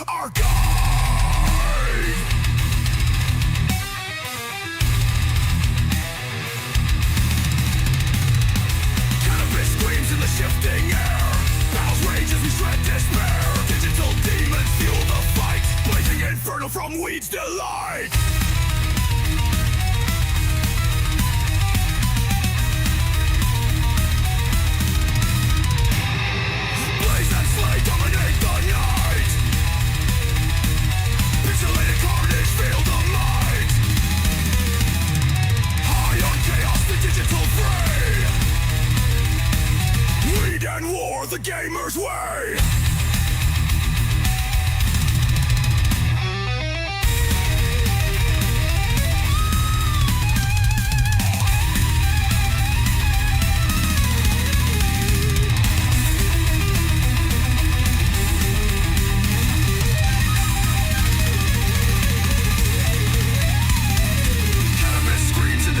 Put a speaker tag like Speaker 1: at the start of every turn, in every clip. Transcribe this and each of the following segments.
Speaker 1: our guide. Cannabis screams in the shifting air. Battles rage as we shred despair. Digital demons fuel the fight. Blazing inferno from weed's delight. Blaze and slay dominate the night. Pixelated carnage feel the light. High on chaos, the digital fray. Weed and war, the gamer's way.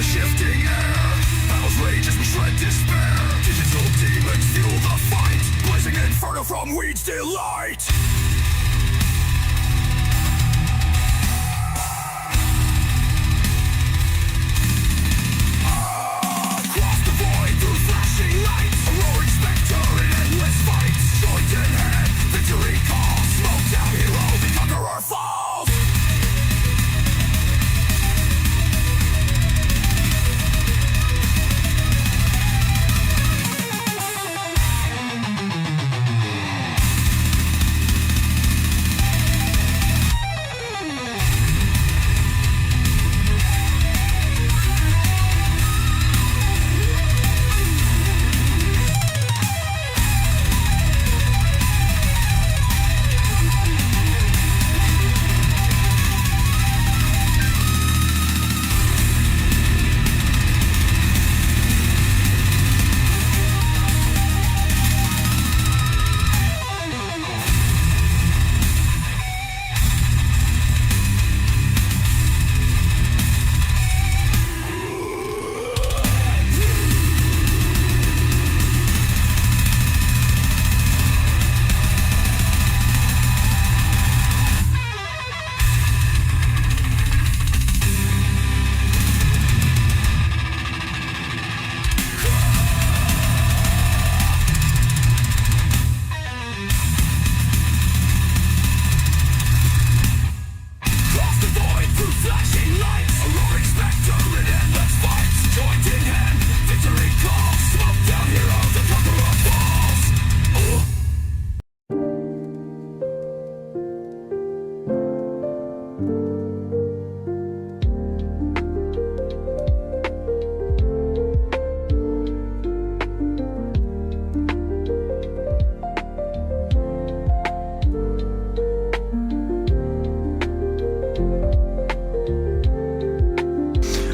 Speaker 1: Shifting air, battles rage as we shred despair. Digital demons fuel the fight. Blazing inferno from weed's delight. Across the void through flashing lights, a roaring spectre in endless fights. Joint in hand, victory calls. Smoke down hero, the conqueror falls.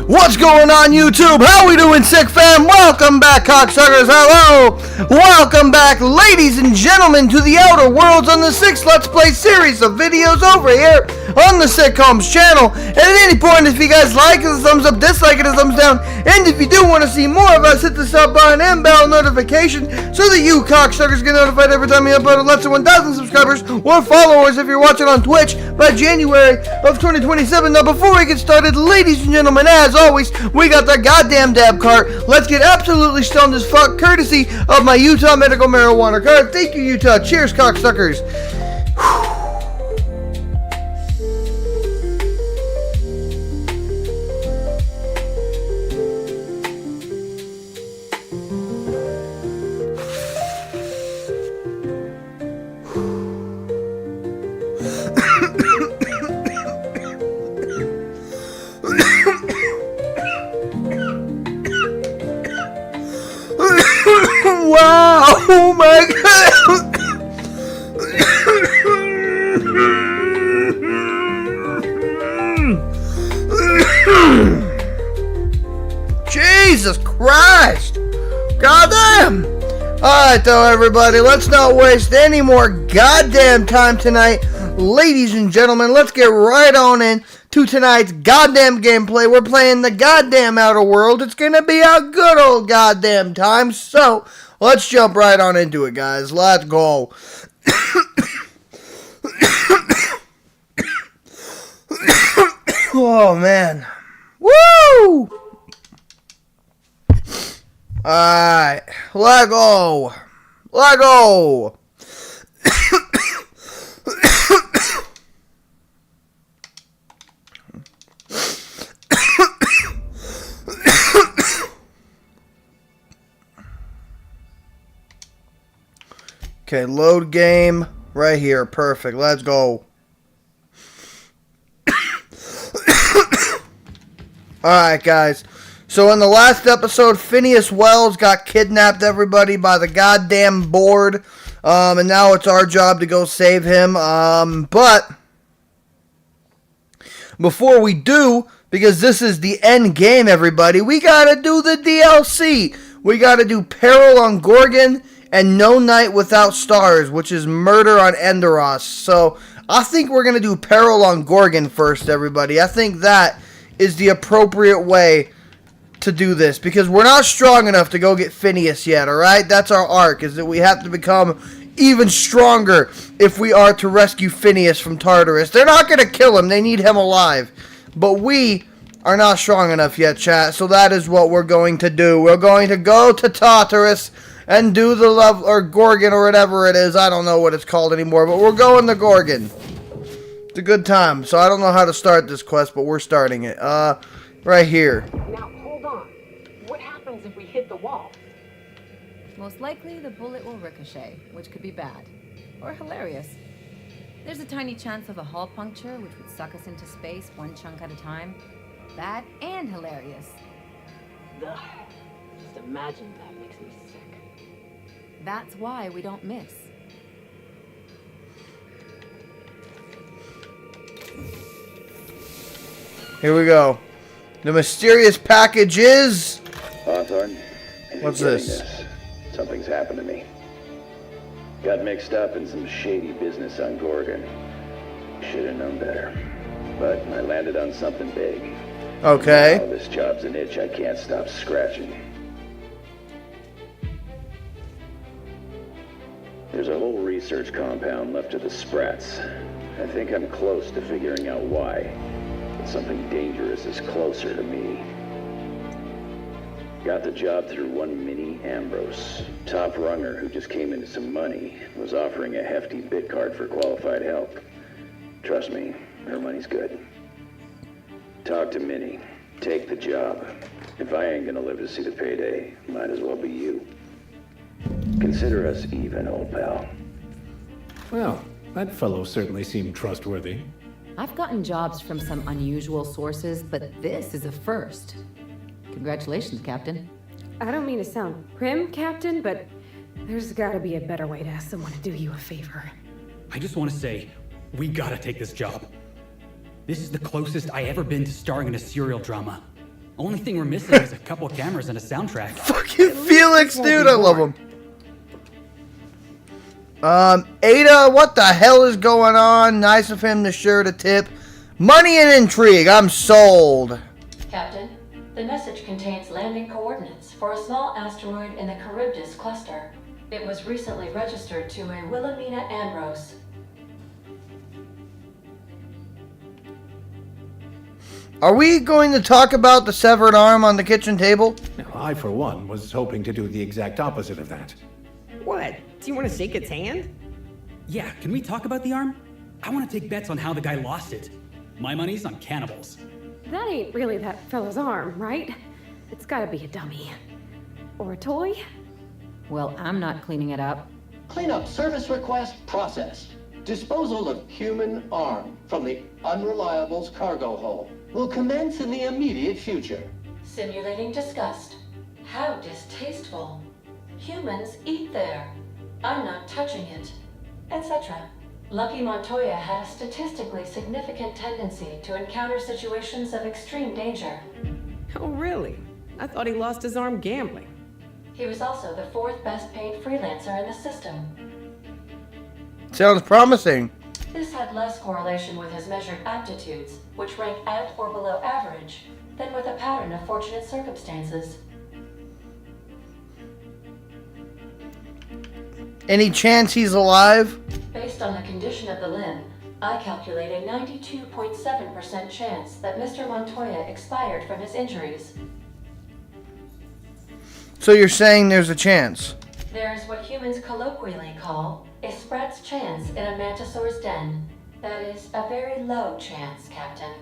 Speaker 2: What's going on, YouTube? How we doing, sick fam? Welcome back, cocksuckers. Hello. Welcome back, ladies and gentlemen, to the Outer Worlds on the 6 Let's Play series of videos over here on the Sitcoms channel. And at any point, if you guys like it, a thumbs up, dislike it, a thumbs down. And if you do want to see more of us, hit the sub button and bell notification so that you cocksuckers get notified every time we upload less than 1,000 subscribers or followers if you're watching on Twitch by January of 2027. Now, before we get started, ladies and gentlemen, as always, we got the goddamn dab cart. Let's get absolutely stoned as fuck, courtesy of my Utah medical marijuana card. Thank you, Utah. Cheers, cocksuckers. Wow! Oh my god! Jesus Christ! Goddamn! Alright though, everybody, let's not waste any more goddamn time tonight. Ladies and gentlemen, let's get right on in to tonight's goddamn gameplay. We're playing the goddamn Outer World. It's gonna be a good old goddamn time, so let's jump right on into it, guys. Let's go. Oh, man. Woo! Alright. Let go. Let go. Okay, load game right here. Perfect. Let's go. Alright, guys. So in the last episode, Phineas Wells got kidnapped, everybody, by the goddamn board. And now it's our job to go save him. But before we do, because this is the end game, everybody, we gotta do the DLC. We gotta do Peril on Gorgon and No Night Without Stars, which is Murder on Enderos. So I think we're gonna do Peril on Gorgon first, everybody. I think that is the appropriate way to do this, because we're not strong enough to go get Phineas yet, alright? That's our arc, is that we have to become even stronger if we are to rescue Phineas from Tartarus. They're not going to kill him, they need him alive. But we are not strong enough yet, chat, so that is what we're going to do. We're going to go to Tartarus and do the level, or Gorgon, or whatever it is. I don't know what it's called anymore, but we're going to Gorgon. It's a good time, so I don't know how to start this quest, but we're starting it. Right here.
Speaker 3: Now, hold on. What happens if we hit the wall?
Speaker 4: Most likely, the bullet will ricochet, which could be bad. Or hilarious. There's a tiny chance of a hull puncture, which would suck us into space one chunk at a time. Bad and hilarious.
Speaker 3: Ugh. Just imagine that makes me sick.
Speaker 4: That's why we don't miss.
Speaker 2: Here we go. The mysterious package is...
Speaker 5: Hawthorne?
Speaker 2: What's this?
Speaker 5: Something's happened to me. Got mixed up in some shady business on Gorgon. Should have known better. But I landed on something big.
Speaker 2: Okay.
Speaker 5: Now this job's an itch I can't stop scratching. There's a whole research compound left of the Sprats. I think I'm close to figuring out why. But something dangerous is closer to me. Got the job through one Minnie Ambrose. Top runger who just came into some money. Was offering a hefty bid card for qualified help. Trust me, her money's good. Talk to Minnie. Take the job. If I ain't gonna live to see the payday, might as well be you. Consider us even, old pal.
Speaker 6: Well, that fellow certainly seemed trustworthy.
Speaker 4: I've gotten jobs from some unusual sources, but this is a first. Congratulations, Captain.
Speaker 7: I don't mean to sound prim, Captain, but there's gotta be a better way to ask someone to do you a favor.
Speaker 8: I just want to say, we gotta take this job. This is the closest I ever been to starring in a serial drama. Only thing we're missing is a couple cameras and a soundtrack.
Speaker 2: Fucking Felix, dude, I love him. Ada, what the hell is going on? Nice of him to share the tip. Money and intrigue, I'm sold.
Speaker 9: Captain, the message contains landing coordinates for a small asteroid in the Charybdis cluster. It was recently registered to a Wilhelmina Ambrose.
Speaker 2: Are we going to talk about the severed arm on the kitchen table?
Speaker 6: Now, I, for one, was hoping to do the exact opposite of that.
Speaker 10: What? Do you want to shake its hand?
Speaker 8: Yeah, can we talk about the arm? I want to take bets on how the guy lost it. My money's on cannibals.
Speaker 7: That ain't really that fellow's arm, right? It's gotta be a dummy. Or a toy?
Speaker 4: Well, I'm not cleaning it up.
Speaker 11: Cleanup service request processed. Disposal of human arm from the Unreliable's cargo hold will commence in the immediate future.
Speaker 9: Simulating disgust. How distasteful. Humans eat there. I'm not touching it. Etc. Lucky Montoya had a statistically significant tendency to encounter situations of extreme danger.
Speaker 10: Oh, really? I thought he lost his arm gambling.
Speaker 9: He was also the 4th best paid freelancer in the system.
Speaker 2: Sounds promising.
Speaker 9: This had less correlation with his measured aptitudes, which rank at or below average, than with a pattern of fortunate circumstances.
Speaker 2: Any chance he's alive?
Speaker 9: Based on the condition of the limb, I calculate a 92.7% chance that Mr. Montoya expired from his injuries.
Speaker 2: So you're saying there's a chance?
Speaker 9: There's what humans colloquially call a sprat's chance in a mantisaur's den. That is a very low chance, Captain.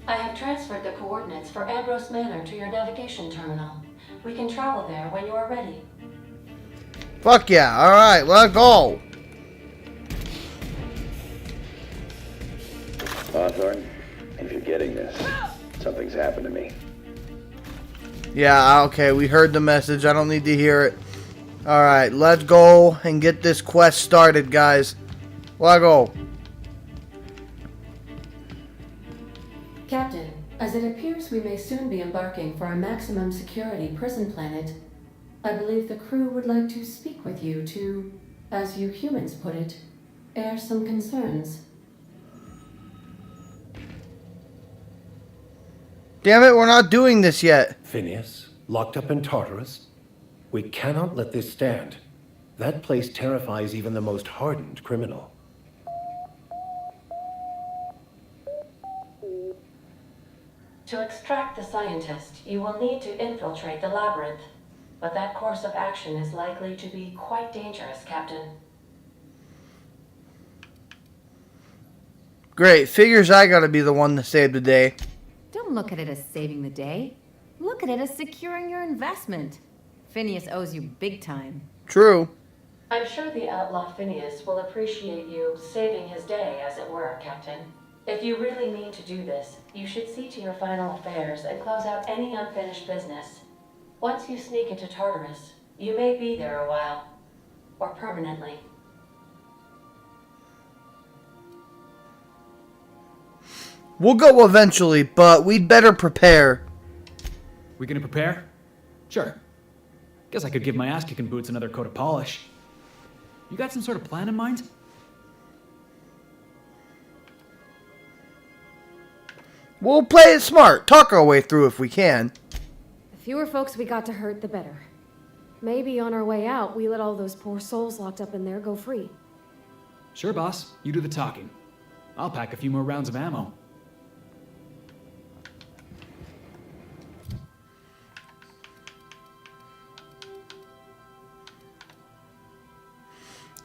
Speaker 9: I have transferred the coordinates for Ambrose Manor to your navigation terminal. We can travel there when you are ready.
Speaker 2: Fuck yeah. Alright, let's go.
Speaker 5: Hawthorne, if you're getting this, something's happened to me.
Speaker 2: Yeah, okay, we heard the message. I don't need to hear it. Alright, let's go and get this quest started, guys. Let's go.
Speaker 9: Captain, as it appears we may soon be embarking for a maximum security prison planet, I believe the crew would like to speak with you to, as you humans put it, air some concerns.
Speaker 2: Damn it, we're not doing this yet.
Speaker 6: Phineas, locked up in Tartarus? We cannot let this stand. That place terrifies even the most hardened criminal.
Speaker 9: To extract the scientist, you will need to infiltrate the labyrinth. But that course of action is likely to be quite dangerous, Captain.
Speaker 2: Great, figures I gotta be the one to save the day.
Speaker 4: Don't look at it as saving the day. Look at it as securing your investment. Phineas owes you big time.
Speaker 2: True.
Speaker 9: I'm sure the outlaw Phineas will appreciate you saving his day, as it were, Captain. If you really mean to do this, you should see to your final affairs and close out any unfinished business. Once you sneak into Tartarus, you may be there a while. Or permanently.
Speaker 2: We'll go eventually, but we'd better prepare.
Speaker 8: We gonna prepare? Sure. Guess I could give my ass-kicking boots another coat of polish. You got some sort of plan in mind?
Speaker 2: We'll play it smart. Talk our way through if we can.
Speaker 7: The fewer folks we got to hurt, the better. Maybe on our way out, we let all those poor souls locked up in there go free.
Speaker 8: Sure, boss. You do the talking. I'll pack a few more rounds of ammo.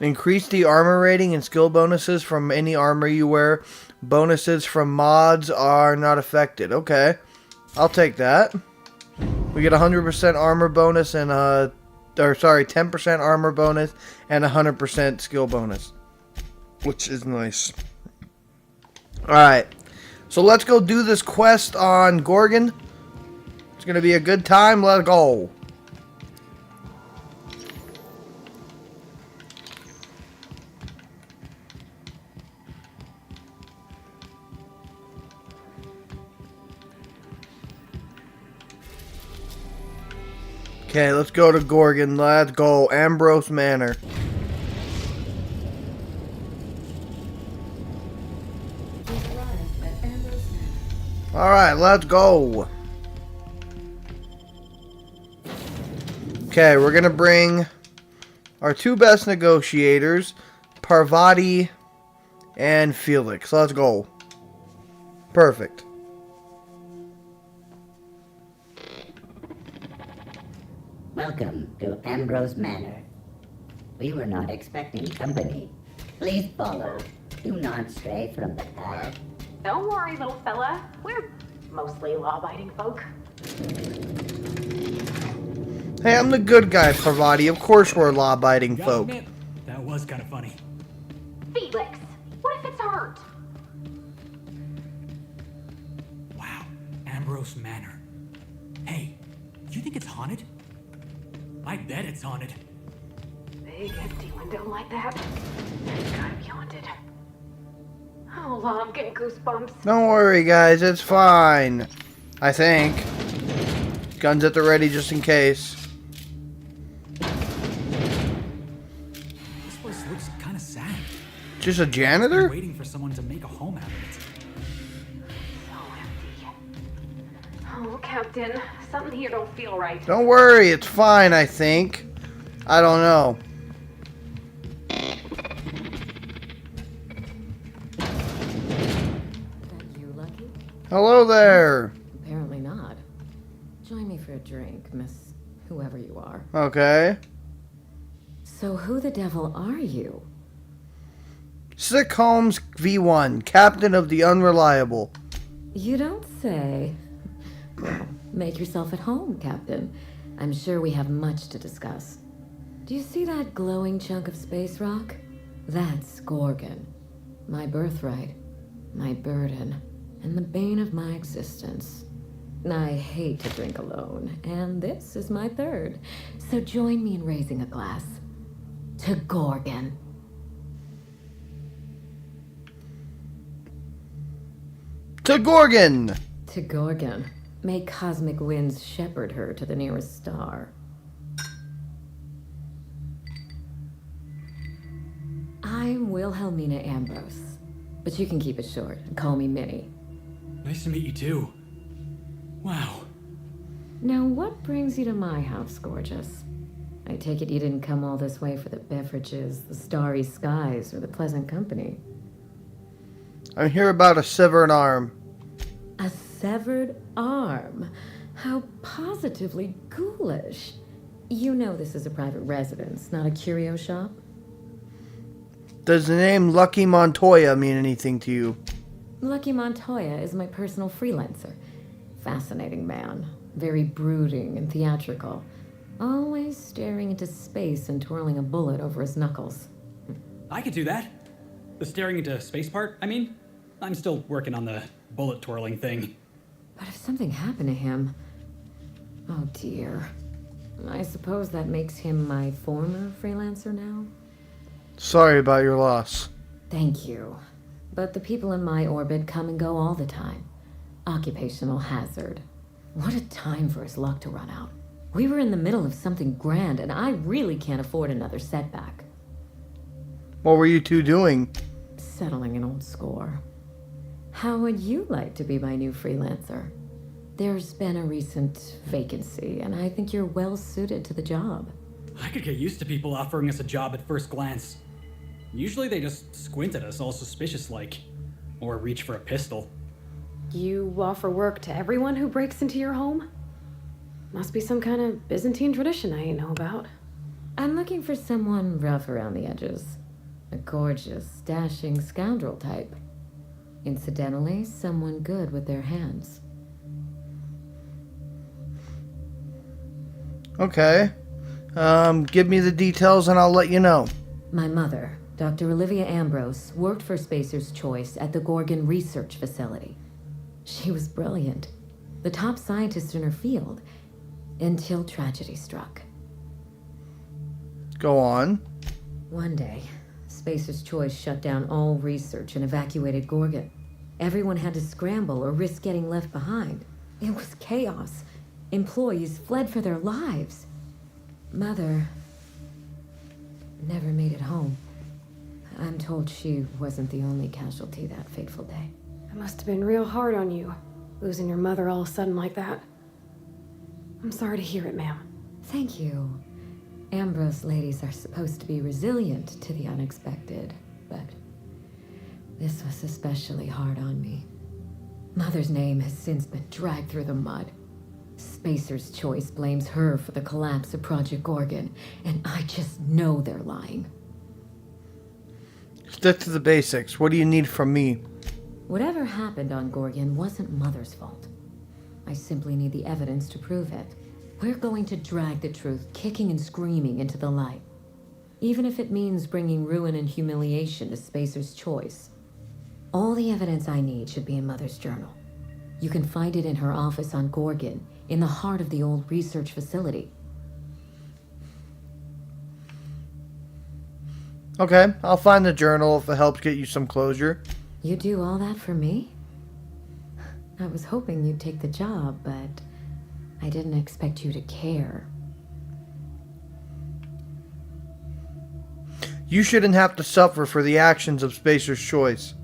Speaker 2: Increase the armor rating and skill bonuses from any armor you wear. Bonuses from mods are not affected. Okay. I'll take that. We get 100% armor bonus and 10% armor bonus and 100% skill bonus, which is nice. Alright. So let's go do this quest on Gorgon. It's going to be a good time. Let's go. Okay, let's go to Gorgon. Let's go. Ambrose Manor. Alright, let's go. Okay, we're going to bring our two best negotiators, Parvati and Felix. Let's go. Perfect.
Speaker 12: Welcome to Ambrose Manor. We were not expecting company. Please follow. Do not stray from the path.
Speaker 13: Don't worry, little fella. We're mostly law-abiding folk.
Speaker 2: Hey, I'm the good guy, Parvati. Of course we're law-abiding
Speaker 8: Gotta
Speaker 2: folk.
Speaker 8: admit, that was kind of funny.
Speaker 13: Felix, what if it's hurt?
Speaker 8: Wow, Ambrose Manor. Hey, you think it's haunted? I bet it's haunted.
Speaker 13: Big empty window like that? It's gotta be haunted. Hold on, I'm getting goosebumps.
Speaker 2: Don't worry, guys. It's fine. I think. Guns at the ready just in case.
Speaker 8: This place looks kind of sad.
Speaker 2: Just a
Speaker 8: We're
Speaker 2: janitor?
Speaker 8: waiting for someone to make a home out of it.
Speaker 13: So empty. Oh, Captain, something here don't feel right.
Speaker 2: Don't worry. It's fine, I think. I don't know. Hello there.
Speaker 4: Apparently not. Join me for a drink, Miss whoever you are.
Speaker 2: Okay.
Speaker 4: So who the devil are you?
Speaker 2: Sick Holmes V1, Captain of the Unreliable.
Speaker 4: You don't say. Well, make yourself at home, Captain. I'm sure we have much to discuss. Do you see that glowing chunk of space rock? That's Gorgon. My birthright, my burden, and the bane of my existence. I hate to drink alone, and this is my third. So join me in raising a glass. To Gorgon.
Speaker 2: To Gorgon!
Speaker 4: To Gorgon. May cosmic winds shepherd her to the nearest star. I'm Wilhelmina Ambrose, but you can keep it short and call me Minnie.
Speaker 8: Nice to meet you too. Wow.
Speaker 4: Now, what brings you to my house, gorgeous? I take it you didn't come all this way for the beverages, the starry skies, or the pleasant company.
Speaker 2: I'm here about a severed arm.
Speaker 4: A severed arm? How positively ghoulish. You know this is a private residence, not a curio shop?
Speaker 2: Does the name Lucky Montoya mean anything to you?
Speaker 4: Lucky Montoya is my personal freelancer. Fascinating man. Very brooding and theatrical. Always staring into space and twirling a bullet over his knuckles.
Speaker 8: I could do that. The staring into space part, I mean. I'm still working on the bullet twirling thing.
Speaker 4: But if something happened to him... Oh dear. I suppose that makes him my former freelancer now?
Speaker 2: Sorry about your loss.
Speaker 4: Thank you. But the people in my orbit come and go all the time. Occupational hazard. What a time for his luck to run out. We were in the middle of something grand, and I really can't afford another setback.
Speaker 2: What were you two doing?
Speaker 4: Settling an old score. How would you like to be my new freelancer? There's been a recent vacancy, and I think you're well suited to the job.
Speaker 8: I could get used to people offering us a job at first glance. Usually they just squint at us all suspicious-like. Or reach for a pistol.
Speaker 7: You offer work to everyone who breaks into your home? Must be some kind of Byzantine tradition I ain't know about.
Speaker 4: I'm looking for someone rough around the edges. A gorgeous, dashing scoundrel type. Incidentally, someone good with their hands.
Speaker 2: Okay. Give me the details and I'll let you know.
Speaker 4: My mother, Dr. Olivia Ambrose, worked for Spacer's Choice at the Gorgon Research Facility. She was brilliant, the top scientist in her field, until tragedy struck.
Speaker 2: Go on.
Speaker 4: One day, Spacer's Choice shut down all research and evacuated Gorgon. Everyone had to scramble or risk getting left behind. It was chaos. Employees fled for their lives. Mother never made it home. I'm told she wasn't the only casualty that fateful day.
Speaker 7: It must have been real hard on you, losing your mother all of a sudden like that. I'm sorry to hear it, ma'am.
Speaker 4: Thank you. Ambrose ladies are supposed to be resilient to the unexpected, but this was especially hard on me. Mother's name has since been dragged through the mud. Spacer's Choice blames her for the collapse of Project Gorgon, and I just know they're lying.
Speaker 2: Stick to the basics. What do you need from me?
Speaker 4: Whatever happened on Gorgon wasn't Mother's fault. I simply need the evidence to prove it. We're going to drag the truth, kicking and screaming, into the light. Even if it means bringing ruin and humiliation to Spacer's Choice. All the evidence I need should be in Mother's journal. You can find it in her office on Gorgon, in the heart of the old research facility.
Speaker 2: Okay, I'll find the journal if it helps get you some closure.
Speaker 4: You do all that for me? I was hoping you'd take the job, but I didn't expect you to care.
Speaker 2: You shouldn't have to suffer for the actions of Spacer's Choice.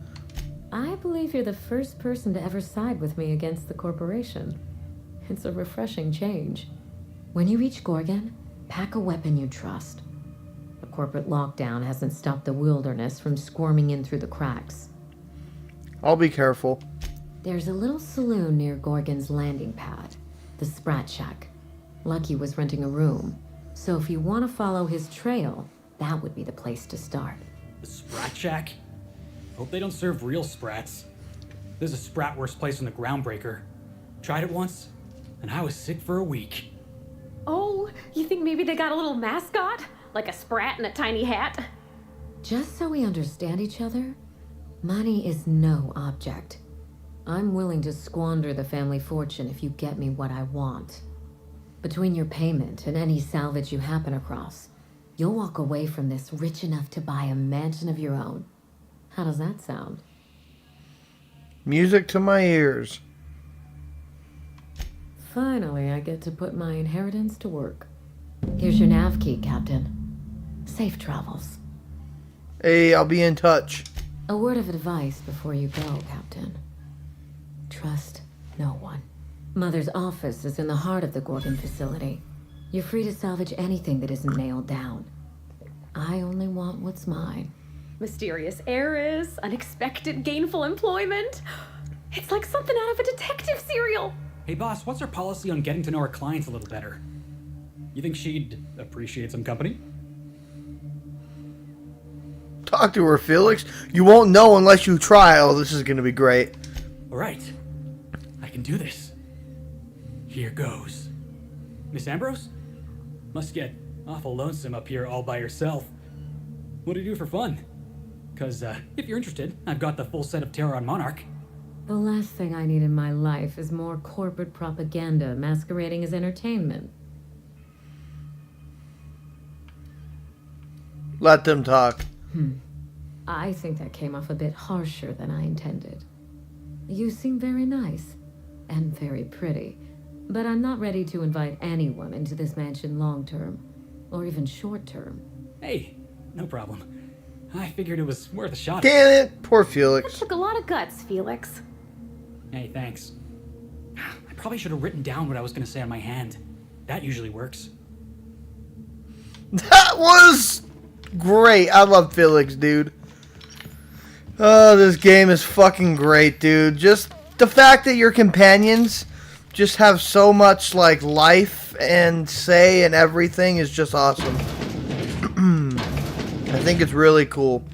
Speaker 4: I believe you're the first person to ever side with me against the corporation. It's a refreshing change. When you reach Gorgon, pack a weapon you trust. The corporate lockdown hasn't stopped the wilderness from squirming in through the cracks.
Speaker 2: I'll be careful.
Speaker 7: There's a little saloon near Gorgon's landing pad, the Sprat Shack. Lucky was renting a room, so if you want to follow his trail, that would be the place to start.
Speaker 8: The Sprat Shack? Hope they don't serve real sprats. There's a sprat worst place in the Groundbreaker. Tried it once, and I was sick for a week.
Speaker 13: Oh, you think maybe they got a little mascot? Like a sprat in a tiny hat?
Speaker 7: Just so we understand each other, money is no object. I'm willing to squander the family fortune if you get me what I want. Between your payment and any salvage you happen across, you'll walk away from this rich enough to buy a mansion of your own. How does that sound?
Speaker 2: Music to my ears.
Speaker 7: Finally, I get to put my inheritance to work. Here's your nav key, Captain. Safe travels.
Speaker 2: Hey, I'll be in touch.
Speaker 7: A word of advice before you go, Captain. Trust no one. Mother's office is in the heart of the Gorgon facility. You're free to salvage anything that isn't nailed down. I only want what's mine.
Speaker 13: Mysterious heiress, unexpected gainful employment. It's like something out of a detective serial.
Speaker 8: Hey boss, what's our policy on getting to know our clients a little better? You think she'd appreciate some company?
Speaker 2: Talk to her, Felix. You won't know unless you try. Oh, this is going to be great.
Speaker 8: Alright. I can do this. Here goes. Miss Ambrose? Must get awful lonesome up here all by yourself. What do you do for fun? Because, if you're interested, I've got the full set of Terror on Monarch.
Speaker 7: The last thing I need in my life is more corporate propaganda masquerading as entertainment.
Speaker 2: Let them talk.
Speaker 7: I think that came off a bit harsher than I intended. You seem very nice and very pretty, but I'm not ready to invite anyone into this mansion long-term, or even short-term.
Speaker 8: Hey, no problem. I figured it was worth a shot.
Speaker 2: Damn it, poor
Speaker 13: That
Speaker 2: Felix.
Speaker 13: took a lot of guts, Felix.
Speaker 8: Hey, thanks. I probably should have written down what I was going to say on my hand. That usually works.
Speaker 2: That was great. I love Felix, dude. Oh, this game is fucking great, dude. Just the fact that your companions just have so much, like, life and say and everything is just awesome. I think it's really cool.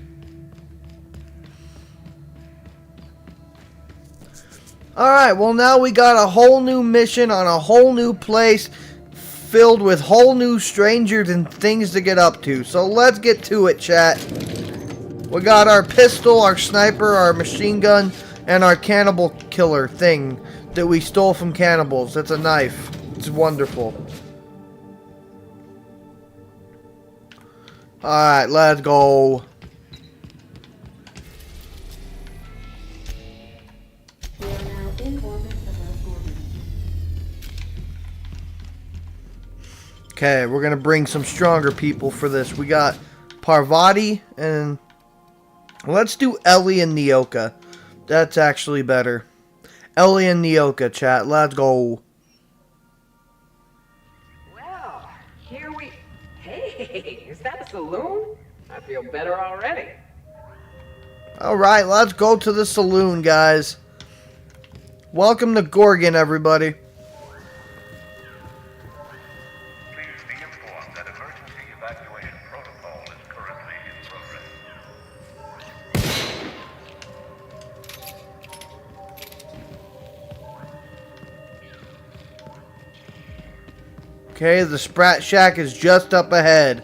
Speaker 2: Alright, well now we got a whole new mission on a whole new place filled with whole new strangers and things to get up to. So let's get to it, chat. We got our pistol, our sniper, our machine gun, and our cannibal killer thing that we stole from cannibals. It's a knife. It's wonderful. Alright, let's go. Okay, we're gonna bring some stronger people for this. We got Parvati and let's do Ellie and Nyoka. That's actually better. Ellie and Nyoka, chat. Let's go.
Speaker 10: Well, here we... Hey, is that a saloon? I feel better already.
Speaker 2: Alright, let's go to the saloon, guys. Welcome to Gorgon, everybody.
Speaker 1: Please be informed that emergency evacuation protocol is currently in progress.
Speaker 2: Okay, the Sprat Shack is just up ahead.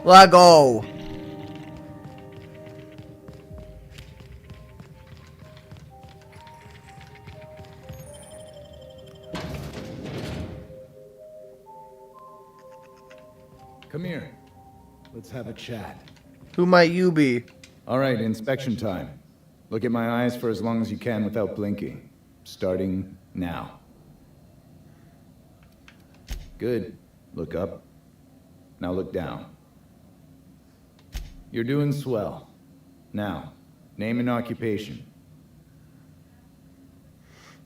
Speaker 2: Let's go.
Speaker 14: Come here. Let's have a chat.
Speaker 2: Who might you be?
Speaker 14: All right, inspection time. Look at my eyes for as long as you can without blinking. Starting now. Good. Look up. Now look down. You're doing swell. Now, name and occupation.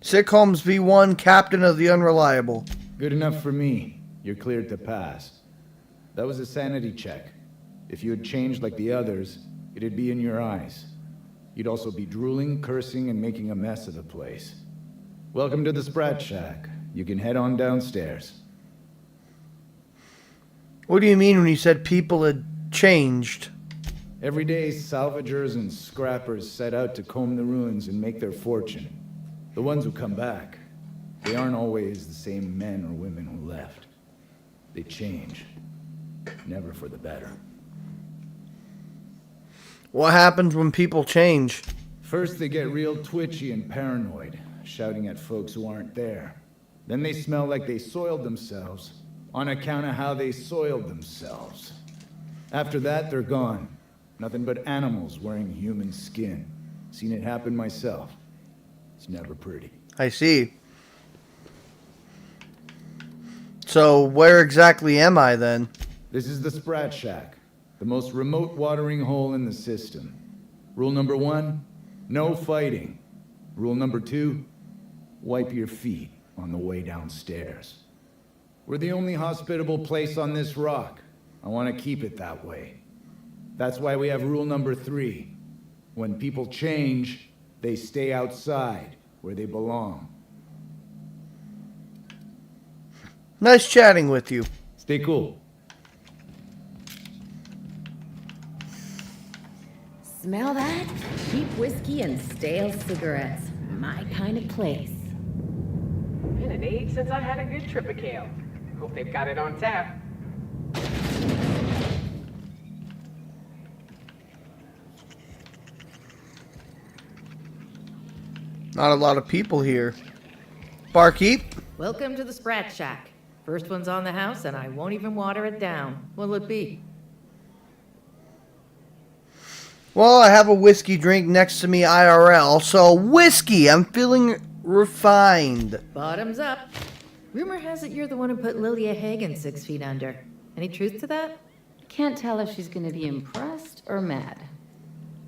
Speaker 2: Sick Holmes V1, Captain of the Unreliable.
Speaker 14: Good enough for me. You're cleared to pass. That was a sanity check. If you had changed like the others, it'd be in your eyes. You'd also be drooling, cursing, and making a mess of the place. Welcome to the Sprat Shack. You can head on downstairs.
Speaker 2: What do you mean when you said people had changed?
Speaker 14: Every day, salvagers and scrappers set out to comb the ruins and make their fortune. The ones who come back, they aren't always the same men or women who left. They change. Never for the better.
Speaker 2: What happens when people change?
Speaker 14: First, they get real twitchy and paranoid, shouting at folks who aren't there. Then they smell like they soiled themselves, on account of how they soiled themselves. After that, they're gone. Nothing but animals wearing human skin. Seen it happen myself. It's never pretty.
Speaker 2: I see. So, where exactly am I then?
Speaker 14: This is the Sprat Shack, the most remote watering hole in the system. Rule number 1, no fighting. Rule number 2, wipe your feet on the way downstairs. We're the only hospitable place on this rock. I want to keep it that way. That's why we have rule number 3. When people change, they stay outside, where they belong.
Speaker 2: Nice chatting with you.
Speaker 14: Stay cool.
Speaker 7: Smell that? Cheap whiskey and stale cigarettes. My kind of place.
Speaker 10: Been an age since I had a good trip of kale. Hope they've got it on tap.
Speaker 2: Not a lot of people here. Barkeep?
Speaker 15: Welcome to the Sprat Shack. First one's on the house, and I won't even water it down. What'll it be?
Speaker 2: Well, I have a whiskey drink next to me IRL, so whiskey! I'm feeling refined.
Speaker 15: Bottoms up. Rumor has it you're the one who put Lilia Hagen 6 feet under. Any truth to that?
Speaker 4: Can't tell if she's gonna be impressed or mad.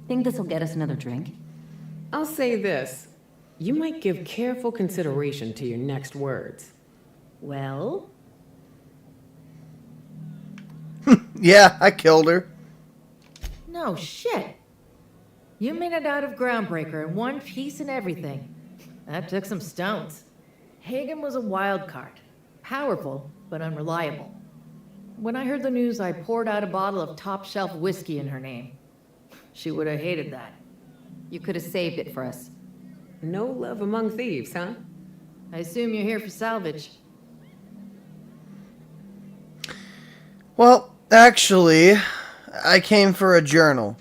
Speaker 4: Think this'll get us another drink?
Speaker 10: I'll say this. You might give careful consideration to your next words.
Speaker 15: Well?
Speaker 2: Yeah, I killed her.
Speaker 15: No shit. You made it out of Groundbreaker in one piece and everything. That took some stones. Hagen was a wild card. Powerful, but unreliable. When I heard the news, I poured out a bottle of top-shelf whiskey in her name. She would have hated that.
Speaker 4: You could have saved it for us.
Speaker 10: No love among thieves, huh?
Speaker 15: I assume you're here for salvage.
Speaker 2: Well, actually, I came for a journal.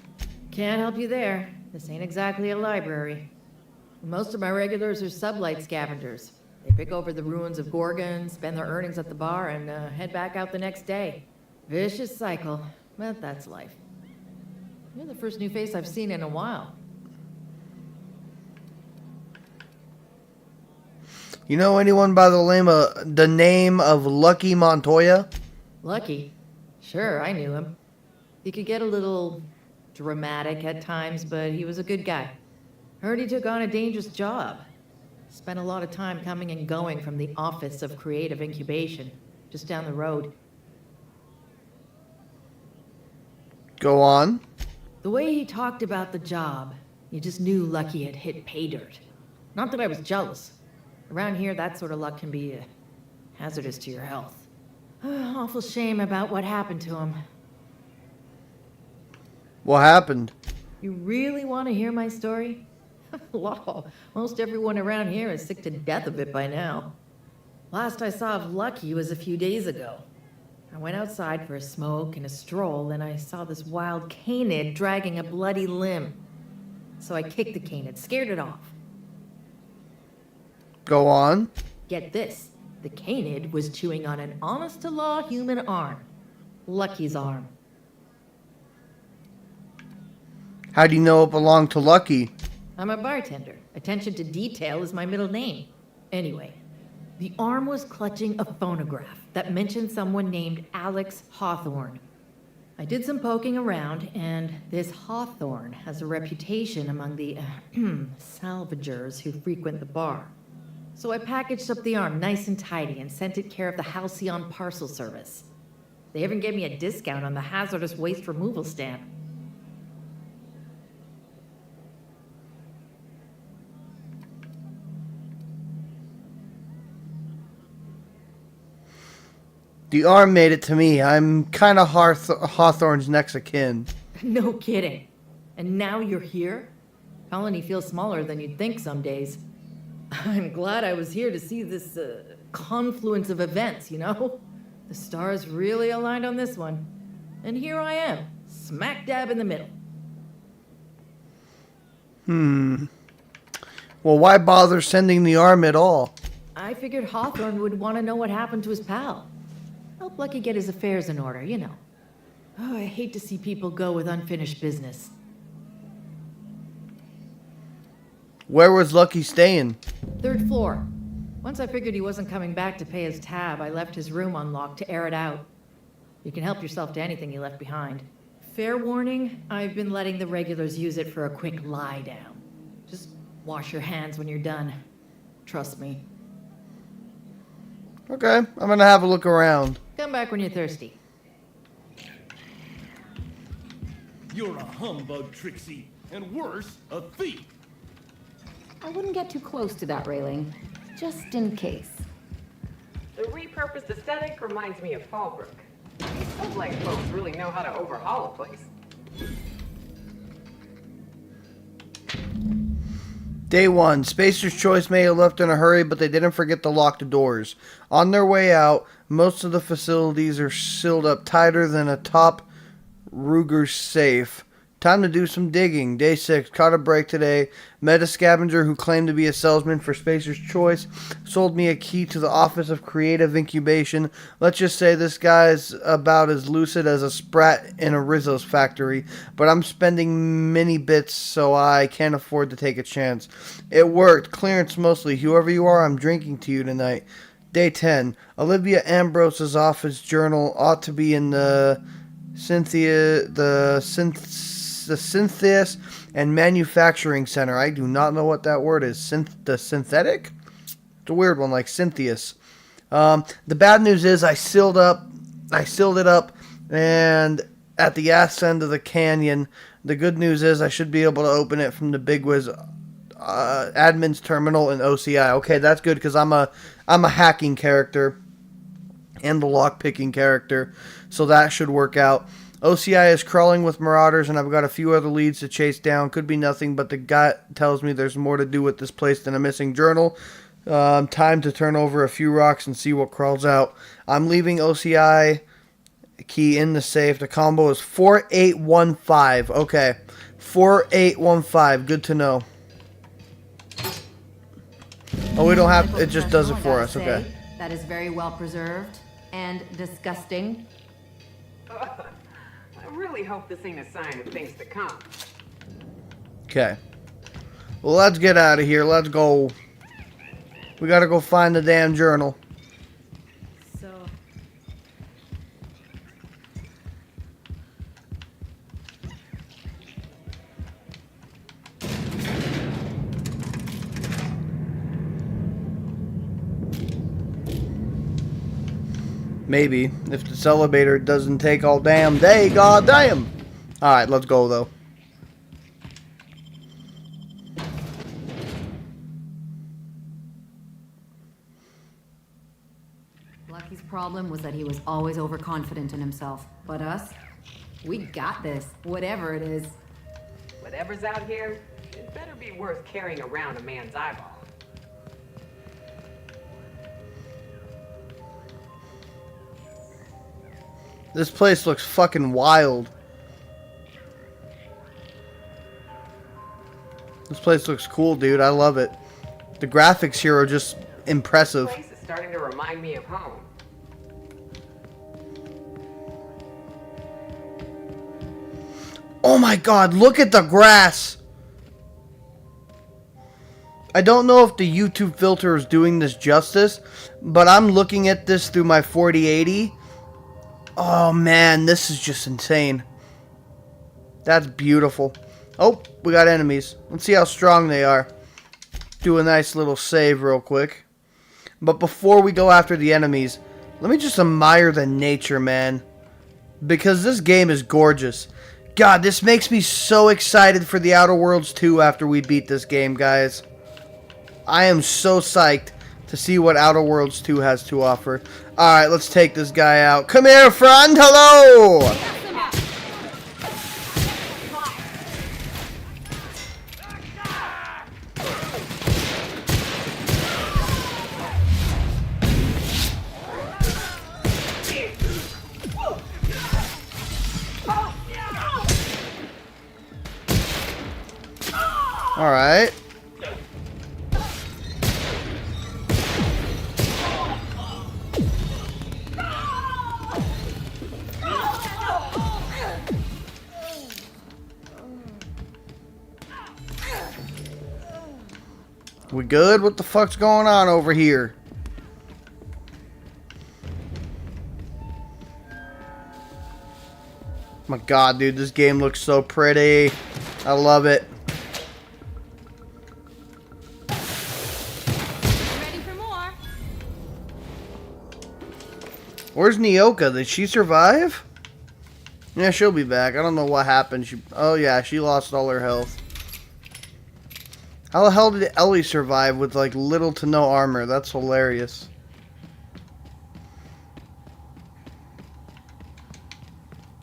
Speaker 15: Can't help you there. This ain't exactly a library. Most of my regulars are sublight scavengers. They pick over the ruins of Gorgon, spend their earnings at the bar, and head back out the next day. Vicious cycle, but that's life. You're the first new face I've seen in a while.
Speaker 2: You know anyone by the name of Lucky Montoya?
Speaker 15: Lucky? Sure, I knew him. He could get a little dramatic at times, but he was a good guy. Heard he took on a dangerous job. Spent a lot of time coming and going from the Office of Creative Incubation, just down the road.
Speaker 2: Go on.
Speaker 15: The way he talked about the job, you just knew Lucky had hit pay dirt. Not that I was jealous. Around here, that sort of luck can be hazardous to your health. Awful shame about what happened to him.
Speaker 2: What happened?
Speaker 15: You really want to hear my story? Law, most everyone around here is sick to death of it by now. Last I saw of Lucky was a few days ago. I went outside for a smoke and a stroll, and I saw this wild canid dragging a bloody limb. So I kicked the canid, scared it off.
Speaker 2: Go on.
Speaker 15: Get this, the canid was chewing on an honest-to-law human arm. Lucky's arm.
Speaker 2: How do you know it belonged to Lucky?
Speaker 15: I'm a bartender. Attention to detail is my middle name. Anyway, the arm was clutching a phonograph that mentioned someone named Alex Hawthorne. I did some poking around, and this Hawthorne has a reputation among the salvagers who frequent the bar. So I packaged up the arm nice and tidy and sent it care of the Halcyon Parcel Service. They even gave me a discount on the hazardous waste removal stamp.
Speaker 2: The arm made it to me. I'm kind of Hawthorne's next of kin.
Speaker 15: No kidding. And now you're here? Colony feels smaller than you'd think some days. I'm glad I was here to see this confluence of events, you know? The stars really aligned on this one. And here I am, smack dab in the middle.
Speaker 2: Well, why bother sending the arm at all?
Speaker 15: I figured Hawthorne would want to know what happened to his pal. Help Lucky get his affairs in order, you know. Oh, I hate to see people go with unfinished business.
Speaker 2: Where was Lucky staying?
Speaker 15: 3rd floor. Once I figured he wasn't coming back to pay his tab, I left his room unlocked to air it out. You can help yourself to anything he left behind. Fair warning, I've been letting the regulars use it for a quick lie down. Just wash your hands when you're done. Trust me.
Speaker 2: Okay, I'm gonna have a look around.
Speaker 15: Come back when you're thirsty.
Speaker 16: You're a humbug, Trixie, and worse, a thief.
Speaker 4: I wouldn't get too close to that railing, just in case.
Speaker 10: The repurposed aesthetic reminds me of Fallbrook. These sublet folks really know how to overhaul a place.
Speaker 2: Day 1. Spacer's Choice may have left in a hurry, but they didn't forget to lock the doors. On their way out, most of the facilities are sealed up tighter than a top Ruger safe. Time to do some digging. Day 6. Caught a break today. Met a scavenger who claimed to be a salesman for Spacer's Choice. Sold me a key to the Office of Creative Incubation. Let's just say this guy's about as lucid as a sprat in a Rizzo's factory. But I'm spending many bits, so I can't afford to take a chance. It worked. Clearance mostly. Whoever you are, I'm drinking to you tonight. Day 10. Olivia Ambrose's office journal ought to be in the Synthesis and Manufacturing Center. I do not know what that word is. The synthetic? It's a weird one, like Cynthius. The bad news is I sealed it up, and at the ass end of the canyon. The good news is I should be able to open it from the Bigwiz admin's terminal in OCI. Okay, that's good because I'm a hacking character and the lock-picking character, so that should work out. OCI is crawling with marauders, and I've got a few other leads to chase down. Could be nothing, but the gut tells me there's more to do with this place than a missing journal. Time to turn over a few rocks and see what crawls out. I'm leaving OCI key in the safe. The combo is 4815. Okay, 4815. Good to know. Oh, we don't have... It just does it for us. Okay.
Speaker 4: That is very well preserved and disgusting.
Speaker 10: I really hope this ain't a sign of things to come.
Speaker 2: Okay. Well, let's get out of here. Let's go. We gotta go find the damn journal.
Speaker 15: So...
Speaker 2: Maybe. If this elevator doesn't take all damn day, goddamn. Alright, let's go though.
Speaker 4: Lucky's problem was that he was always overconfident in himself. But us? We got this, whatever it is.
Speaker 10: Whatever's out here, it better be worth carrying around a man's eyeball.
Speaker 2: This place looks fucking wild. This place looks cool, dude. I love it. The graphics here are just impressive.
Speaker 10: This place is starting to remind me of home.
Speaker 2: Oh my god, look at the grass! I don't know if the YouTube filter is doing this justice, but I'm looking at this through my 4080. Oh man, this is just insane. That's beautiful. Oh, we got enemies. Let's see how strong they are. Do a nice little save real quick. But before we go after the enemies, let me just admire the nature, man. Because this game is gorgeous. God, this makes me so excited for the Outer Worlds 2 after we beat this game, guys. I am so psyched to see what Outer Worlds 2 has to offer. Alright, let's take this guy out. Come here, friend! Hello! Alright. We good? What the fuck's going on over here? My god, dude, this game looks so pretty. I love it.
Speaker 4: Ready for more?
Speaker 2: Where's Nyoka? Did she survive? Yeah, she'll be back. I don't know what happened. Oh yeah, she lost all her health. How the hell did Ellie survive with like little to no armor? That's hilarious.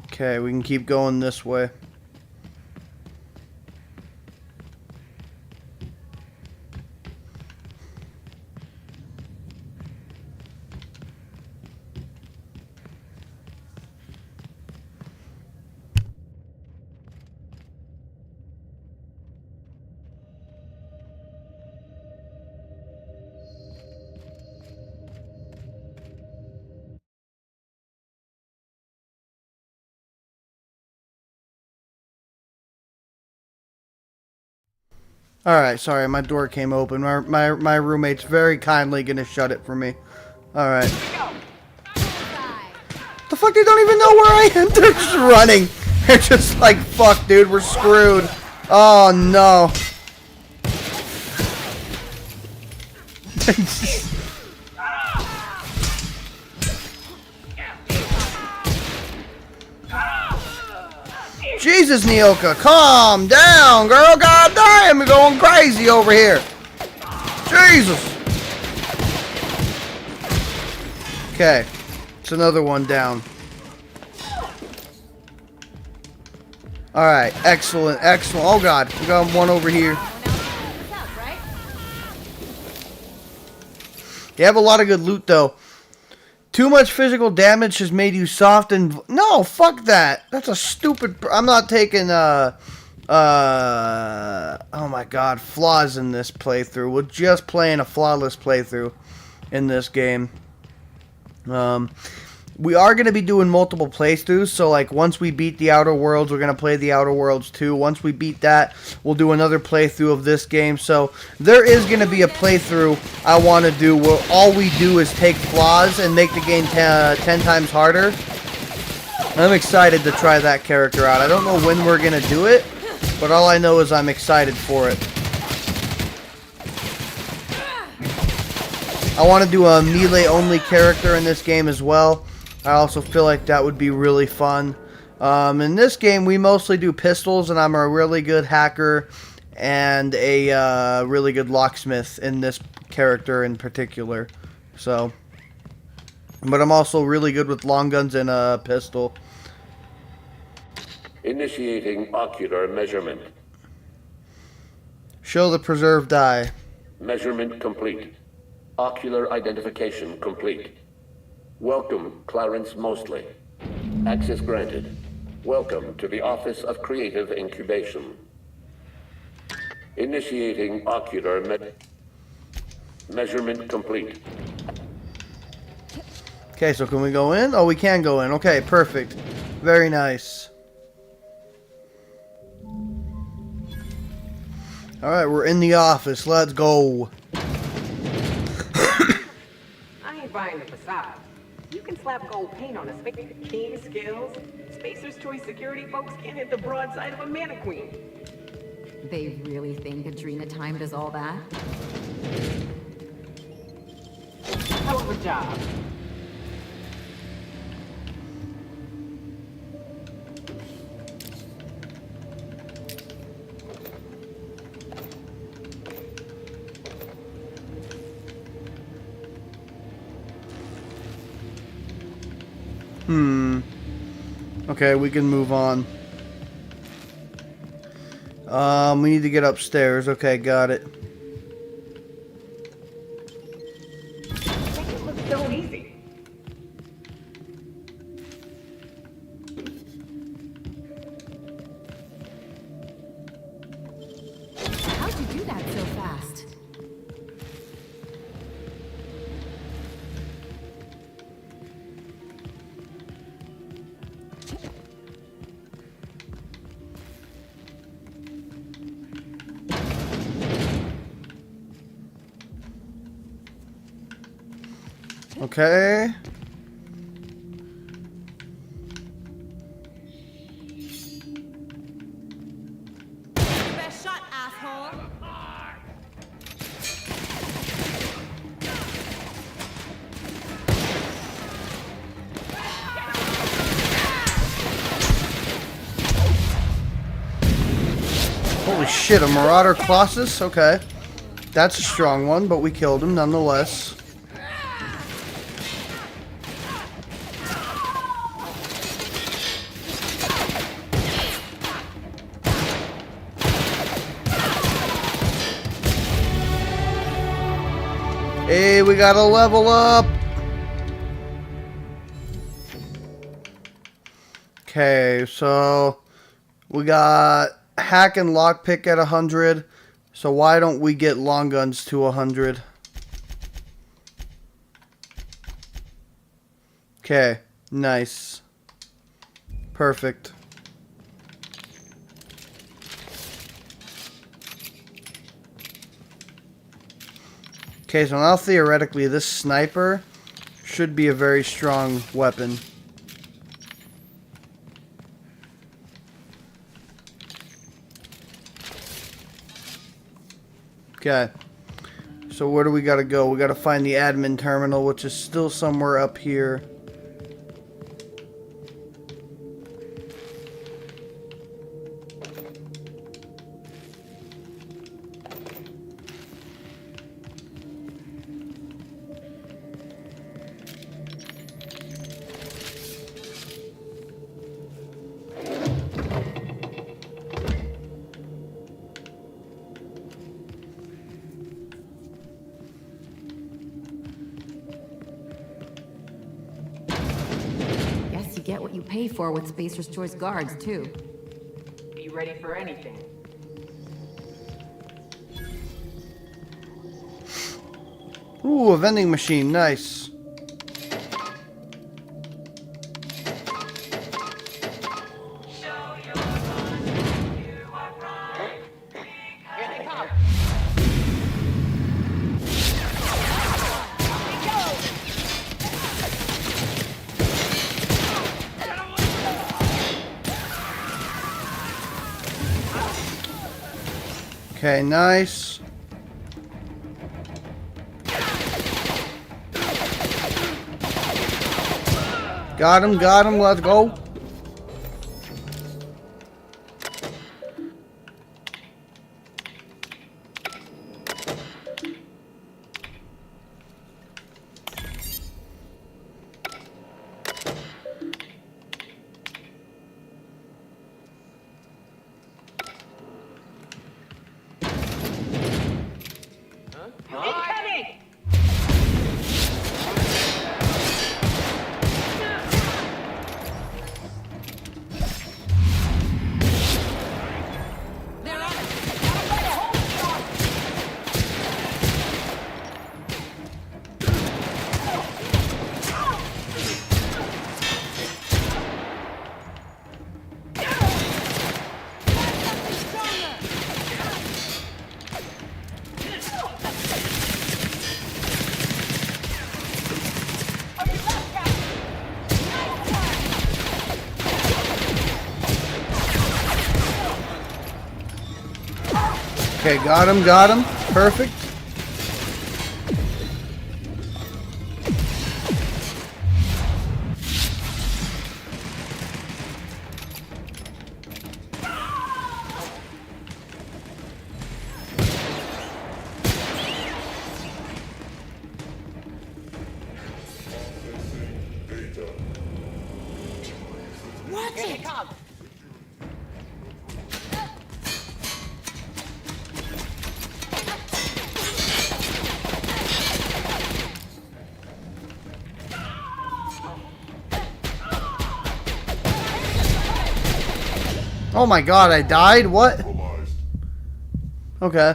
Speaker 2: Okay, we can keep going this way. Alright, sorry, my door came open. My roommate's very kindly gonna shut it for me. Alright. The fuck, they don't even know where I am. They're just running. They're just like, fuck, dude, we're screwed. Oh, no. Jesus, Nyoka, calm down, girl. God damn, you're going crazy over here. Jesus. Okay, it's another one down. Alright, excellent, excellent. Oh god, we got one over here. You have a lot of good loot though. Too much physical damage has made you soft and... No, fuck that. That's a stupid... I'm not taking, oh my god, flaws in this playthrough. We're just playing a flawless playthrough in this game. We are going to be doing multiple playthroughs, so like once we beat the Outer Worlds, we're going to play the Outer Worlds 2. Once we beat that, we'll do another playthrough of this game. So there is going to be a playthrough I want to do where all we do is take flaws and make the game 10 times harder. I'm excited to try that character out. I don't know when we're going to do it, but all I know is I'm excited for it. I want to do a melee-only character in this game as well. I also feel like that would be really fun. In this game, we mostly do pistols, and I'm a really good hacker and a really good locksmith in this character in particular. So, but I'm also really good with long guns and a pistol.
Speaker 5: Initiating ocular measurement.
Speaker 2: Show the preserved eye.
Speaker 5: Measurement complete. Ocular identification complete. Welcome, Clarence Mostly. Access granted. Welcome to the Office of Creative Incubation. Initiating ocular measurement complete.
Speaker 2: Okay, so can we go in? Oh, we can go in. Okay, perfect. Very nice. Alright, we're in the office. Let's go.
Speaker 10: I ain't buying the facade. You can slap gold paint on a space. Team skills. Spacer's Choice security folks can't hit the broadside of a mannequin.
Speaker 4: They really think Adrena timed us all that?
Speaker 10: Hell of a job.
Speaker 2: Okay, we can move on. We need to get upstairs. Okay, got it.
Speaker 10: Make it look so easy.
Speaker 4: How'd you do that so fast?
Speaker 2: Okay.
Speaker 4: Best shot, asshole.
Speaker 2: Holy shit, a Marauder Colossus? Okay. That's a strong one, but we killed him nonetheless. Hey, we gotta level up! Okay, so we got hack and lockpick at 100. So why don't we get long guns to 100? Okay, nice. Perfect. Okay, so now theoretically this sniper should be a very strong weapon. Okay. So where do we gotta go? We gotta find the admin terminal, which is still somewhere up here.
Speaker 4: Guess you get what you pay for with Spacer's Choice guards, too.
Speaker 10: Be ready for anything.
Speaker 2: Ooh, a vending machine. Nice. Okay, nice. Got him, let's go.
Speaker 10: Incoming!
Speaker 2: Okay, got him. Perfect. Oh my god, I died? What? Okay.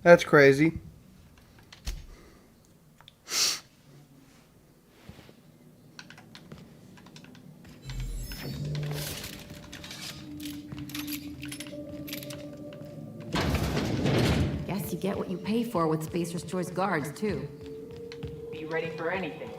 Speaker 2: That's crazy.
Speaker 4: Guess you get what you pay for with Spacer's Choice guards, too.
Speaker 10: Be ready for anything.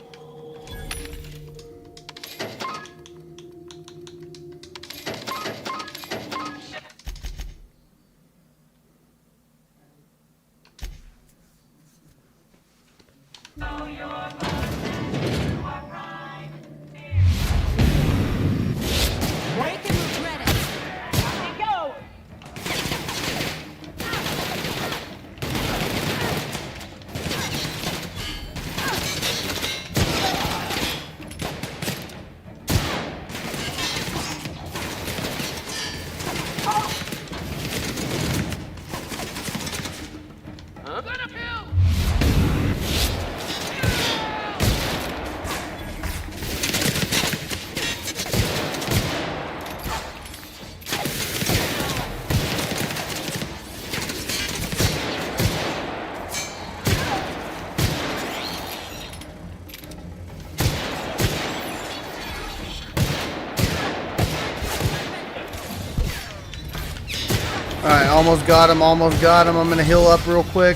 Speaker 2: Alright, almost got him, almost got him. I'm gonna heal up real quick.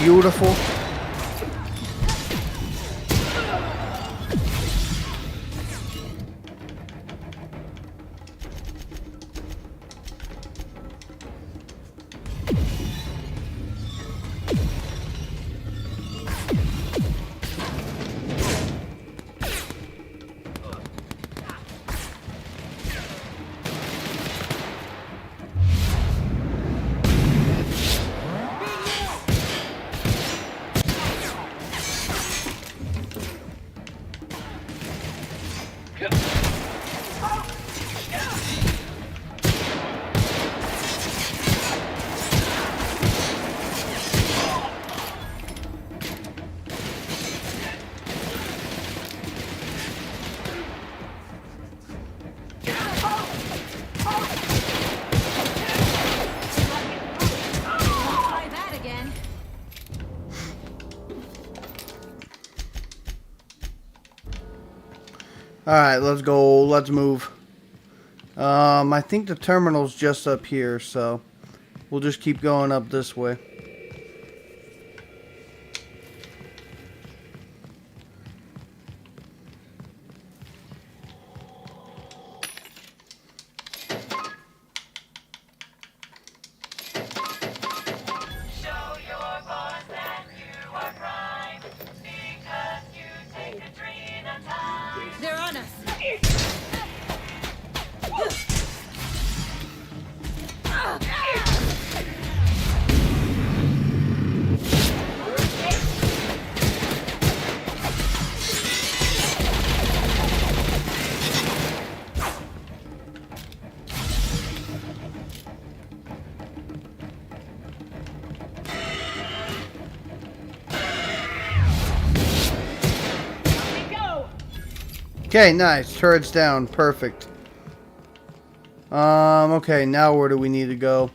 Speaker 2: Beautiful. Alright, let's go. Let's move. I think the terminal's just up here, so we'll just keep going up this way.
Speaker 4: They're on us.
Speaker 2: Okay, nice. Turret's down. Perfect. Okay, now where do we need to go?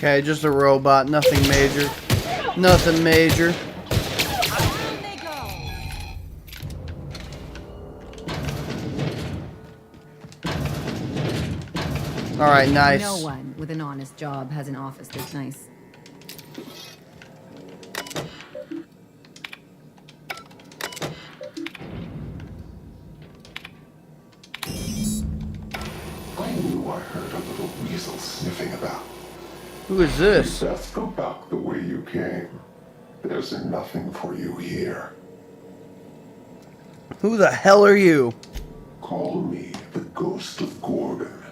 Speaker 2: Okay, just a robot. Nothing major. Nothing major. Alright, nice.
Speaker 4: No one with an honest job has an office this nice.
Speaker 17: I knew I heard a little weasel sniffing about.
Speaker 2: Who is this?
Speaker 17: You best go back the way you came. There's nothing for you here.
Speaker 2: Who the hell are you?
Speaker 17: Call me the Ghost of Gorgon.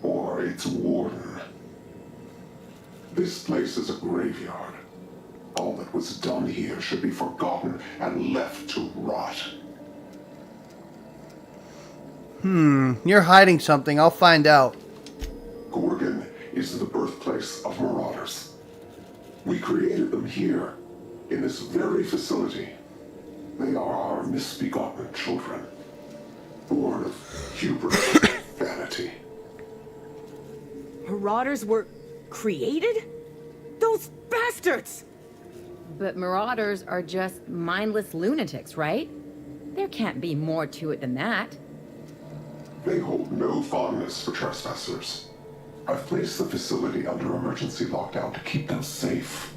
Speaker 17: Or its warden. This place is a graveyard. All that was done here should be forgotten and left to rot.
Speaker 2: You're hiding something. I'll find out.
Speaker 17: Gorgon is the birthplace of marauders. We created them here, in this very facility. They are our misbegotten children, born of hubris and vanity.
Speaker 10: Marauders were created? Those bastards!
Speaker 4: But marauders are just mindless lunatics, right? There can't be more to it than that.
Speaker 17: They hold no fondness for trespassers. I've placed the facility under emergency lockdown to keep them safe.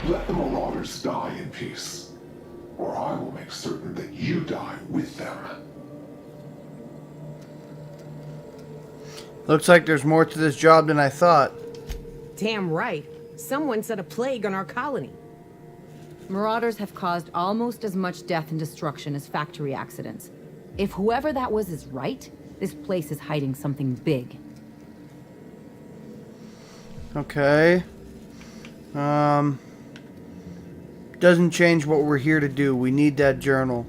Speaker 17: Let the marauders die in peace, or I will make certain that you die with them.
Speaker 2: Looks like there's more to this job than I thought.
Speaker 10: Damn right. Someone set a plague on our colony.
Speaker 4: Marauders have caused almost as much death and destruction as factory accidents. If whoever that was is right, this place is hiding something big.
Speaker 2: Okay. Doesn't change what we're here to do. We need that journal.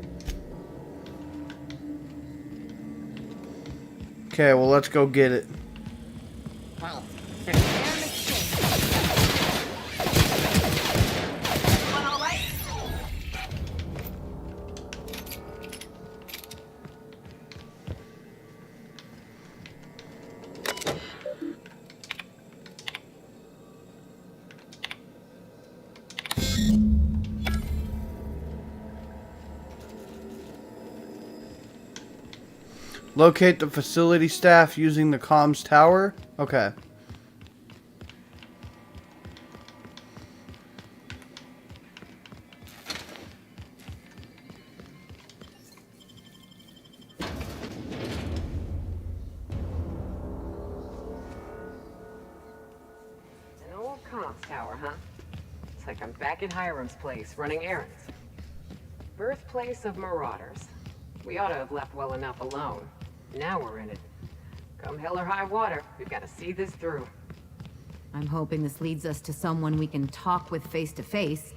Speaker 2: Okay, well, let's go get it. Locate the facility staff using the comms tower? Okay.
Speaker 10: An old comms tower, huh? It's like I'm back at Hiram's place, running errands. Birthplace of marauders. We ought to have left well enough alone. Now we're in it. Come hell or high water, we've got to see this through.
Speaker 4: I'm hoping this leads us to someone we can talk with face to face.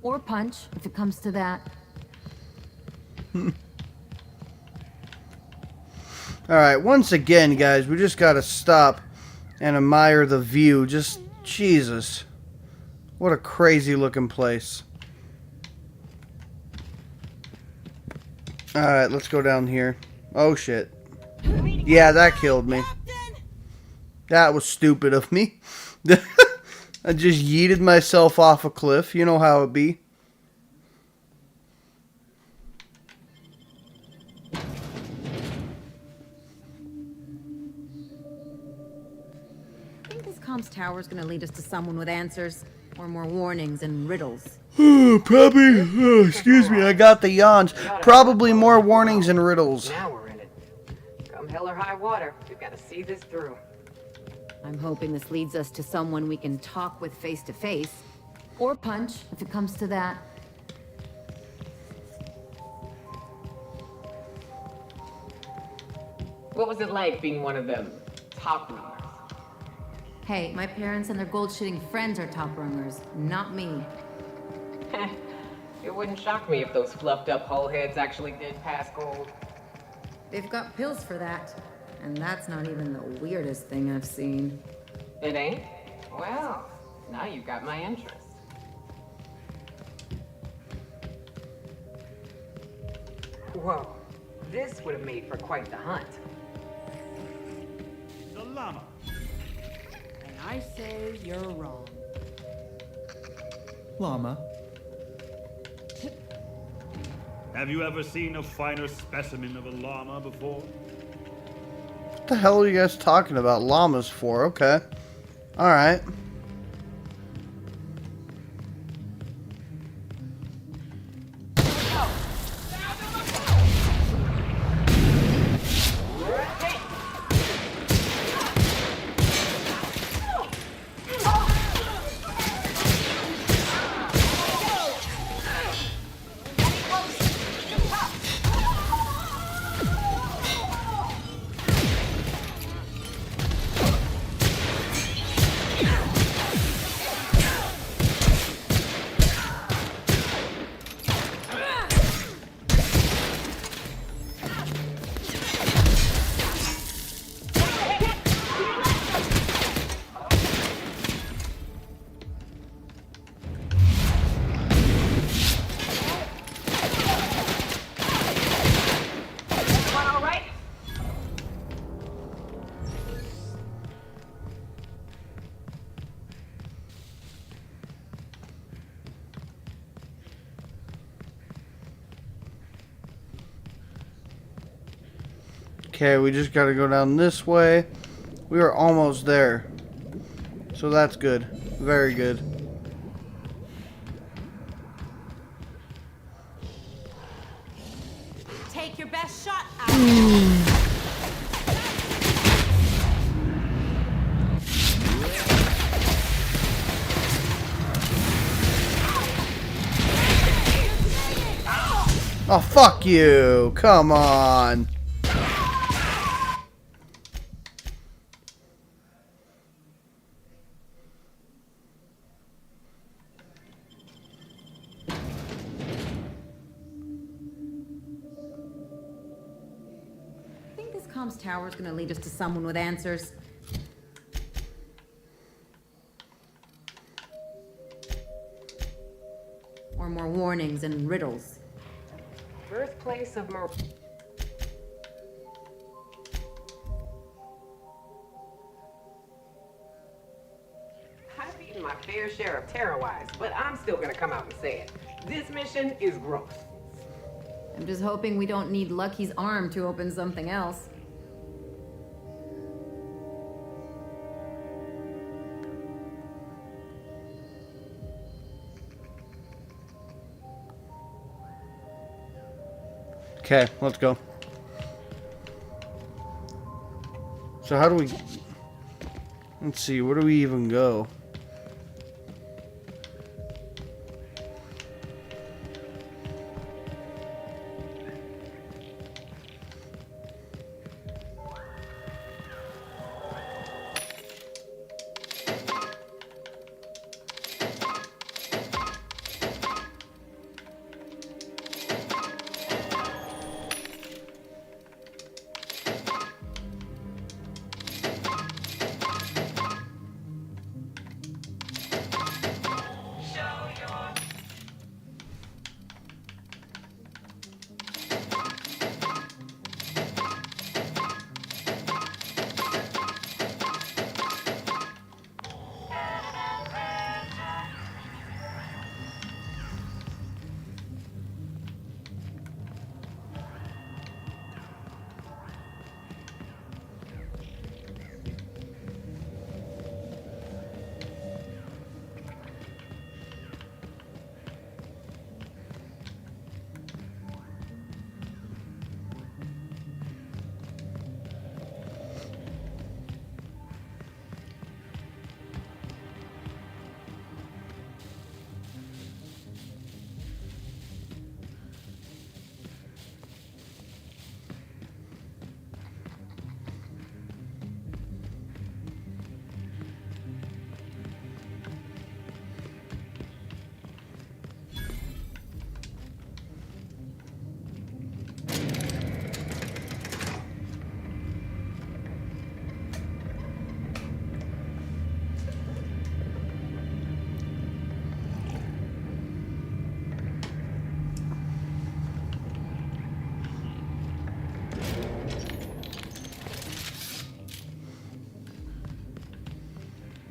Speaker 4: Or punch, if it comes to that.
Speaker 2: Alright, once again, guys, we just gotta stop and admire the view. Just, Jesus. What a crazy looking place. Alright, let's go down here. Oh, shit. Yeah, that killed me. That was stupid of me. I just yeeted myself off a cliff. You know how it be.
Speaker 4: I think this comms tower is going to lead us to someone with answers. Or more warnings and riddles.
Speaker 2: Probably, excuse me, I got the yawns. Probably more warnings and riddles.
Speaker 10: Now we're in it. Come hell or high water, we've got to see this through.
Speaker 4: I'm hoping this leads us to someone we can talk with face to face. Or punch, if it comes to that.
Speaker 10: What was it like being one of them top runners?
Speaker 4: Hey, my parents and their gold-shitting friends are top rungers, not me.
Speaker 10: It wouldn't shock me if those fluffed up hull heads actually did pass gold.
Speaker 4: They've got pills for that. And that's not even the weirdest thing I've seen.
Speaker 10: It ain't? Well, now you've got my interest. Whoa, this would have made for quite the hunt.
Speaker 16: The llama.
Speaker 15: I say you're wrong.
Speaker 14: Llama.
Speaker 16: Have you ever seen a finer specimen of a llama before?
Speaker 2: What the hell are you guys talking about llamas for? Okay. Alright. Okay, we just gotta go down this way. We are almost there. So that's good. Very good.
Speaker 15: Take your best shot.
Speaker 2: Oh, fuck you. Come on.
Speaker 4: Comms tower is going to lead us to someone with answers. Or more warnings and riddles.
Speaker 10: Birthplace of I've eaten my fair share of Terrawise, but I'm still gonna come out and say it. This mission is gross.
Speaker 4: I'm just hoping we don't need Lucky's arm to open something else.
Speaker 2: Okay, let's go. So how do we... Let's see, where do we even go?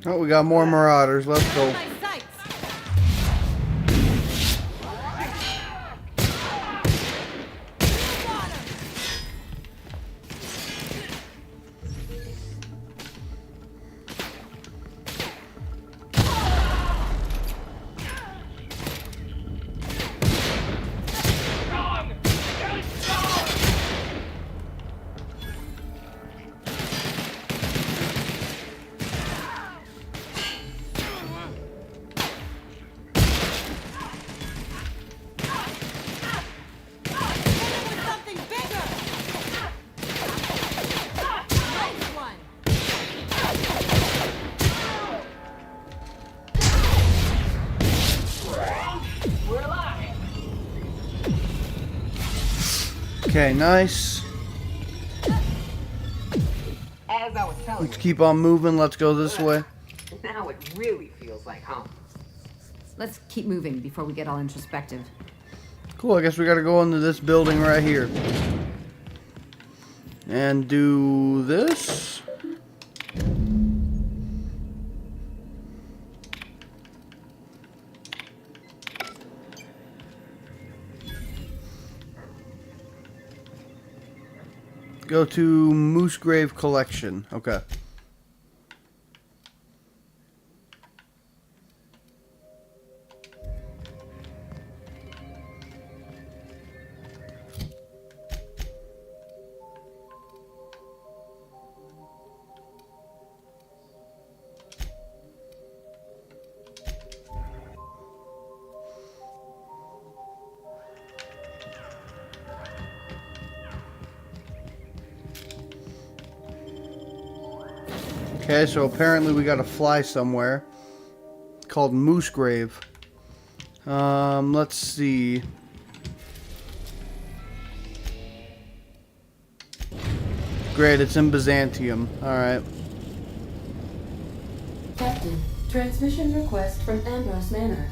Speaker 2: Oh, we got more Marauders. Let's go. Okay, nice.
Speaker 10: As I was telling
Speaker 2: Let's keep on moving. Let's go this way.
Speaker 10: you, now it really feels like home.
Speaker 4: Let's keep moving before we get all introspective.
Speaker 2: Cool, I guess we gotta go into this building right here. And do this. Go to Moosegrave Collection. Okay. Okay, so apparently we gotta fly somewhere. Called Moosegrave. Let's see. Great, it's in Byzantium. Alright.
Speaker 9: Captain, transmission request from Ambrose Manor.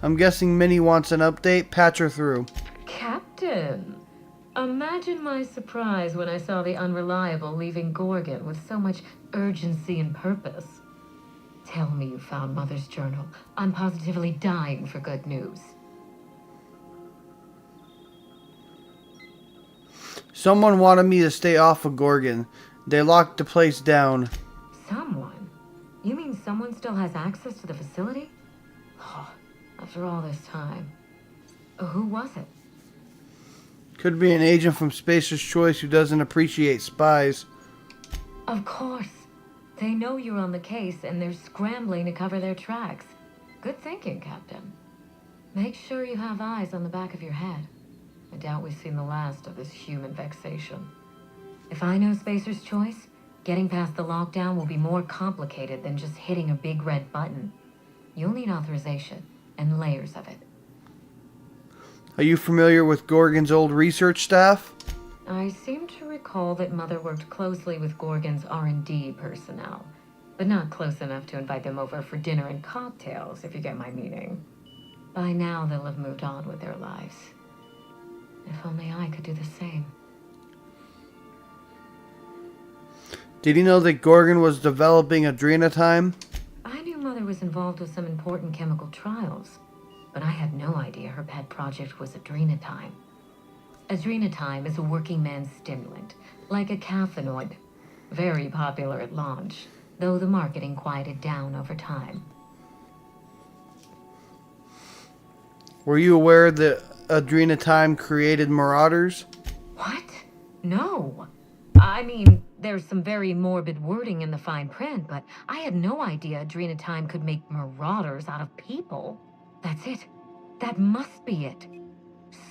Speaker 2: I'm guessing Minnie wants an update. Patch her through.
Speaker 7: Captain, imagine my surprise when I saw the Unreliable leaving Gorgon with so much urgency and purpose. Tell me you found Mother's journal. I'm positively dying for good news.
Speaker 2: Someone wanted me to stay off of Gorgon. They locked the place down.
Speaker 7: Someone? You mean someone still has access to the facility? Oh, after all this time. Who was it?
Speaker 2: Could be an agent from Spacer's Choice who doesn't appreciate spies.
Speaker 7: Of course. They know you're on the case and they're scrambling to cover their tracks. Good thinking, Captain. Make sure you have eyes on the back of your head. I doubt we've seen the last of this human vexation. If I know Spacer's Choice, getting past the lockdown will be more complicated than just hitting a big red button. You'll need authorization and layers of it.
Speaker 2: Are you familiar with Gorgon's old research staff?
Speaker 7: I seem to recall that Mother worked closely with Gorgon's R&D personnel, but not close enough to invite them over for dinner and cocktails, if you get my meaning. By now, they'll have moved on with their lives. If only I could do the same.
Speaker 2: Did you know that Gorgon was developing adrenatime?
Speaker 7: I knew Mother was involved with some important chemical trials, but I had no idea her pet project was adrenatime. Adrenatime is a working man's stimulant, like a caffeinoid. Very popular at launch, though the marketing quieted down over time.
Speaker 2: Were you aware that adrenatime created Marauders?
Speaker 7: What? No. I mean, there's some very morbid wording in the fine print, but I had no idea adrenatime could make Marauders out of people. That's it. That must be it.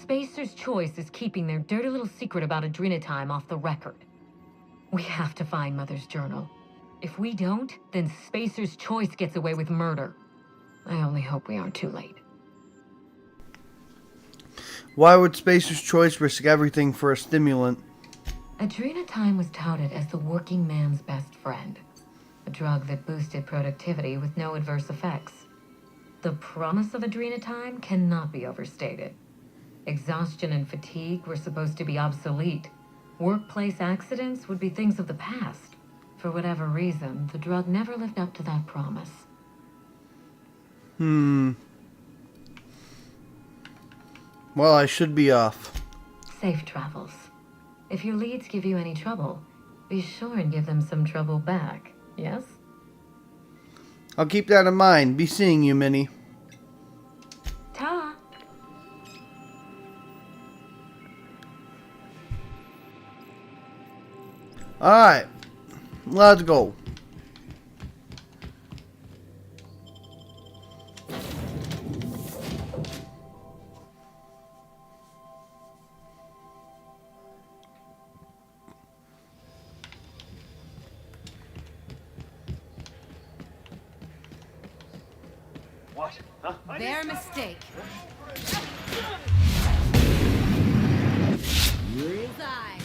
Speaker 7: Spacer's Choice is keeping their dirty little secret about adrenatime off the record. We have to find Mother's journal. If we don't, then Spacer's Choice gets away with murder. I only hope we aren't too late.
Speaker 2: Why would Spacer's Choice risk everything for a stimulant?
Speaker 7: Adrenatime was touted as the working man's best friend. A drug that boosted productivity with no adverse effects. The promise of adrenatime cannot be overstated. Exhaustion and fatigue were supposed to be obsolete. Workplace accidents would be things of the past. For whatever reason, the drug never lived up to that promise.
Speaker 2: Well, I should be off.
Speaker 7: Safe travels. If your leads give you any trouble, be sure and give them some trouble back, yes?
Speaker 2: I'll keep that in mind. Be seeing you, Minnie.
Speaker 7: Ta!
Speaker 2: Alright. Let's go.
Speaker 3: What? Huh?
Speaker 4: Their mistake. Bullseye.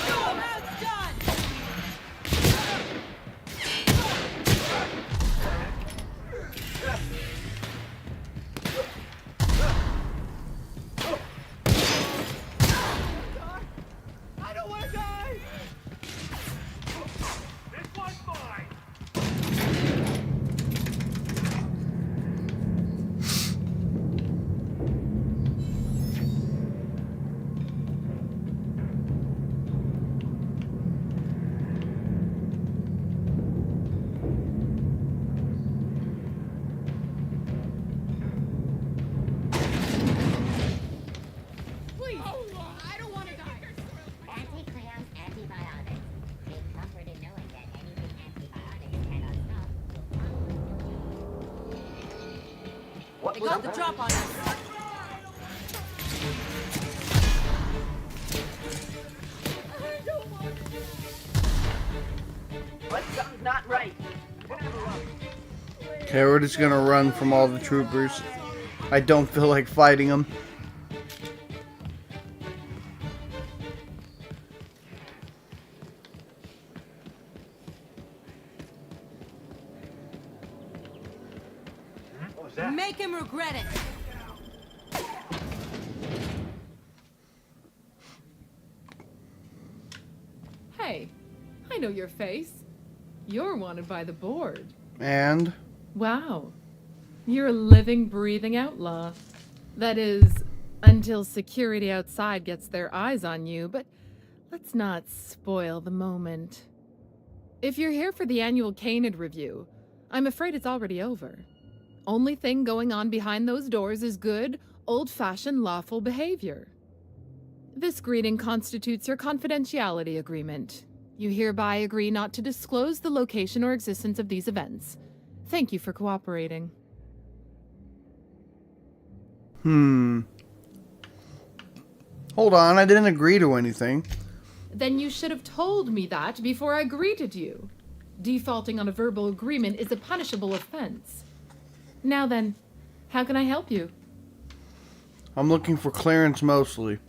Speaker 4: Boom, outdone.
Speaker 1: I don't want to die! This one's mine!
Speaker 13: Please! I don't want to die!
Speaker 12: Anti-clamp antibiotics. Take comfort in knowing that anything antibiotics cannot stop.
Speaker 4: They got the drop on us.
Speaker 3: But something's not right.
Speaker 2: Okay, we're just gonna run from all the troopers. I don't feel like fighting them.
Speaker 3: What was that?
Speaker 4: Make him regret it.
Speaker 18: Hey, I know your face. You're wanted by the board.
Speaker 2: And
Speaker 18: Wow. You're a living, breathing outlaw. That is, until security outside gets their eyes on you, but let's not spoil the moment. If you're here for the annual Canid review, I'm afraid it's already over. Only thing going on behind those doors is good, old-fashioned lawful behavior. This greeting constitutes your confidentiality agreement. You hereby agree not to disclose the location or existence of these events. Thank you for cooperating.
Speaker 2: Hold on, I didn't agree to anything.
Speaker 18: Then you should have told me that before I greeted you. Defaulting on a verbal agreement is a punishable offense. Now then, how can I help you?
Speaker 2: I'm looking for Clarence Mosley.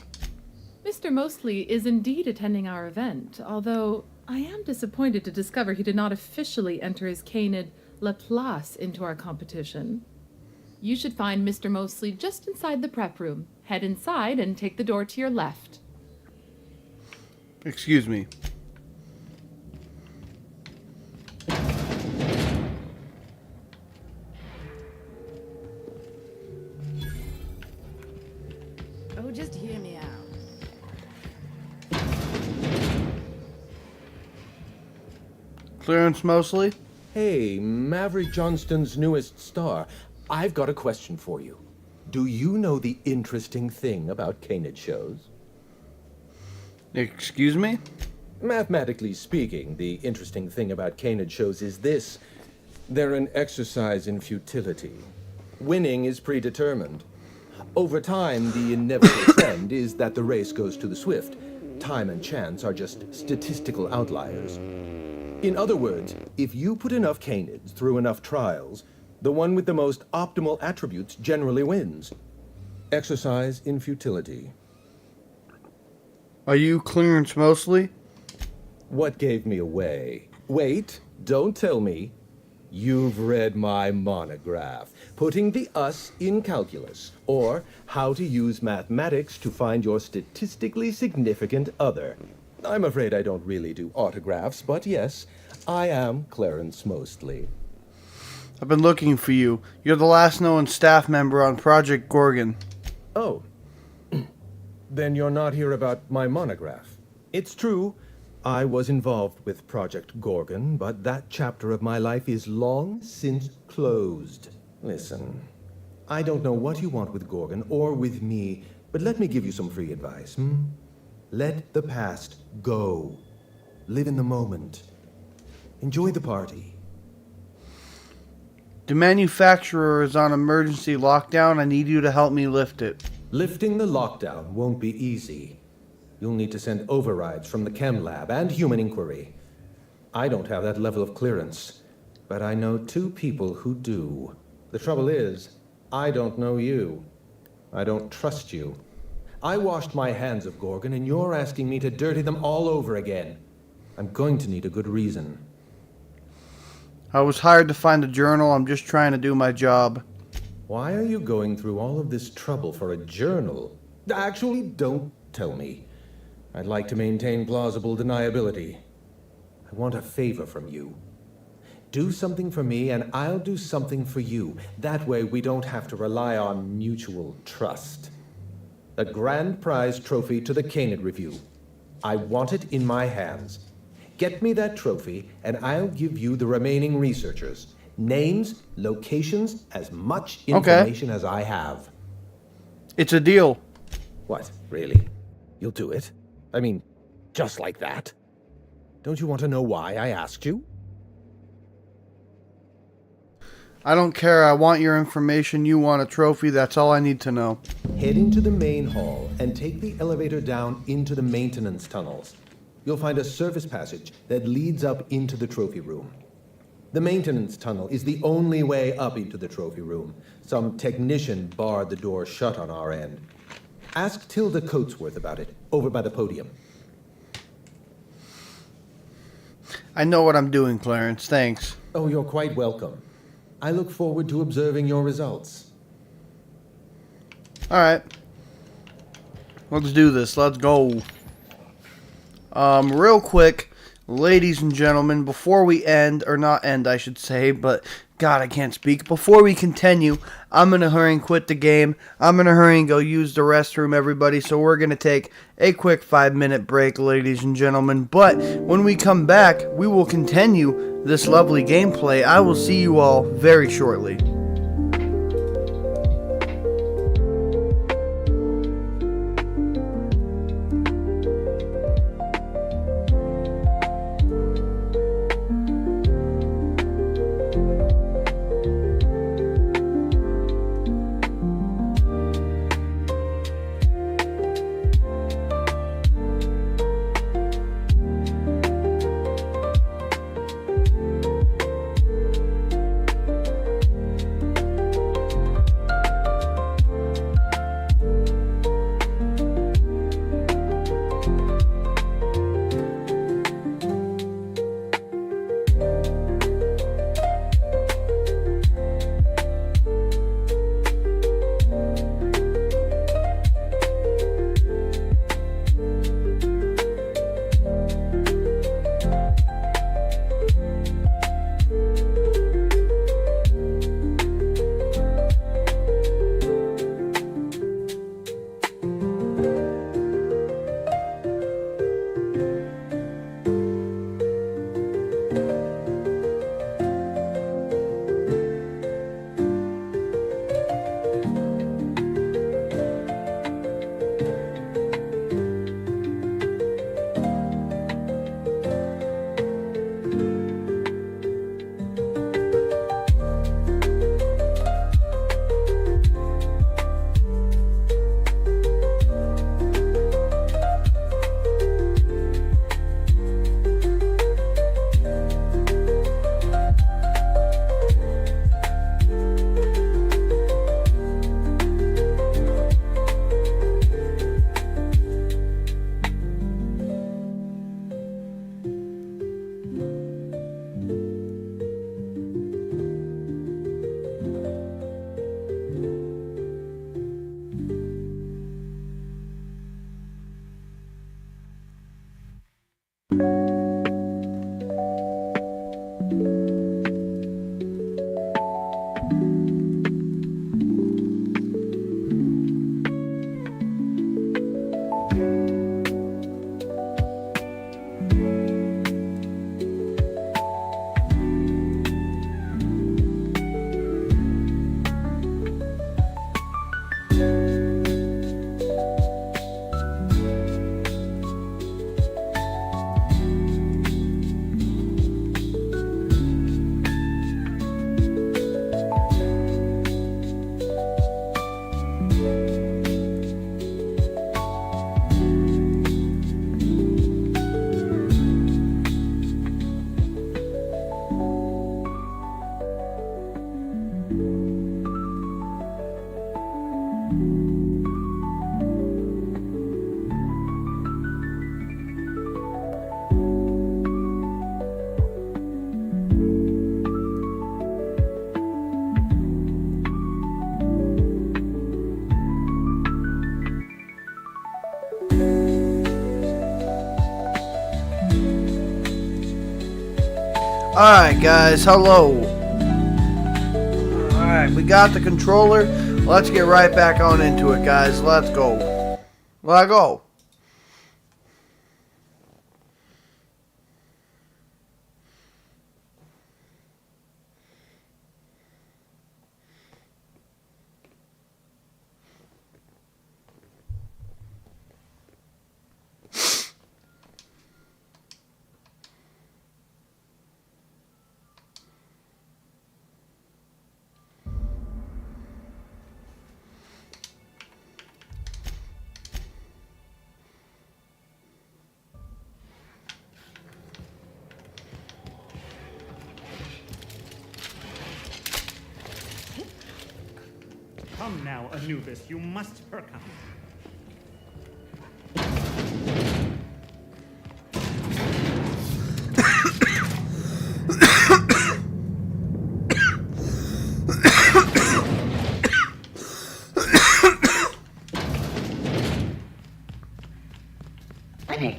Speaker 18: Mr. Mosley is indeed attending our event, although I am disappointed to discover he did not officially enter his Canid La Place into our competition. You should find Mr. Mosley just inside the prep room. Head inside and take the door to your left.
Speaker 2: Excuse me.
Speaker 13: Oh, just hear me out.
Speaker 2: Clarence Mosley?
Speaker 6: Hey, Maverick Johnston's newest star. I've got a question for you. Do you know the interesting thing about Canid shows?
Speaker 2: Excuse me?
Speaker 6: Mathematically speaking, the interesting thing about Canid shows is this. They're an exercise in futility. Winning is predetermined. Over time, the inevitable trend is that the race goes to the swift. Time and chance are just statistical outliers. In other words, if you put enough Canids through enough trials, the one with the most optimal attributes generally wins. Exercise in futility.
Speaker 2: Are you Clarence Mosley?
Speaker 6: What gave me away? Wait, don't tell me. You've read my monograph, Putting the Us in Calculus, or How to Use Mathematics to Find Your Statistically Significant Other. I'm afraid I don't really do autographs, but yes, I am Clarence Mostly.
Speaker 2: I've been looking for you. You're the last known staff member on Project Gorgon.
Speaker 6: Oh. Then you're not here about my monograph. It's true, I was involved with Project Gorgon, but that chapter of my life is long since closed. Listen, I don't know what you want with Gorgon or with me, but let me give you some free advice, Let the past go. Live in the moment. Enjoy the party.
Speaker 2: The manufacturer is on emergency lockdown. I need you to help me lift it.
Speaker 6: Lifting the lockdown won't be easy. You'll need to send overrides from the chem lab and human inquiry. I don't have that level of clearance, but I know 2 people who do. The trouble is, I don't know you. I don't trust you. I washed my hands of Gorgon, and you're asking me to dirty them all over again. I'm going to need a good reason.
Speaker 2: I was hired to find a journal. I'm just trying to do my job.
Speaker 6: Why are you going through all of this trouble for a journal? Actually, don't tell me. I'd like to maintain plausible deniability. I want a favor from you. Do something for me, and I'll do something for you. That way, we don't have to rely on mutual trust. A grand prize trophy to the Canid Review. I want it in my hands. Get me that trophy, and I'll give you the remaining researchers. Names, locations, as much information as I have.
Speaker 2: It's a deal.
Speaker 6: What, really? You'll do it? I mean, just like that? Don't you want to know why I asked you?
Speaker 2: I don't care. I want your information. You want a trophy. That's all I need to know.
Speaker 6: Head into the main hall and take the elevator down into the maintenance tunnels. You'll find a service passage that leads up into the trophy room. The maintenance tunnel is the only way up into the trophy room. Some technician barred the door shut on our end. Ask Tilda Coatsworth about it, over by the podium.
Speaker 2: I know what I'm doing, Clarence. Thanks.
Speaker 6: Oh, you're quite welcome. I look forward to observing your results.
Speaker 2: All right. Let's do this. Let's go. Real quick, ladies and gentlemen, before we end, or not end, I should say, but God, I can't speak. Before we continue, I'm going to hurry and quit the game. I'm going to hurry and go use the restroom, everybody. So we're going to take a quick 5-minute break, ladies and gentlemen. But when we come back, we will continue this lovely gameplay. I will see you all very shortly. Alright, guys, hello. Alright, we got the controller. Let's get right back on into it, guys. Let's go. Let's go.
Speaker 19: Come now, Anubis, you must hearken.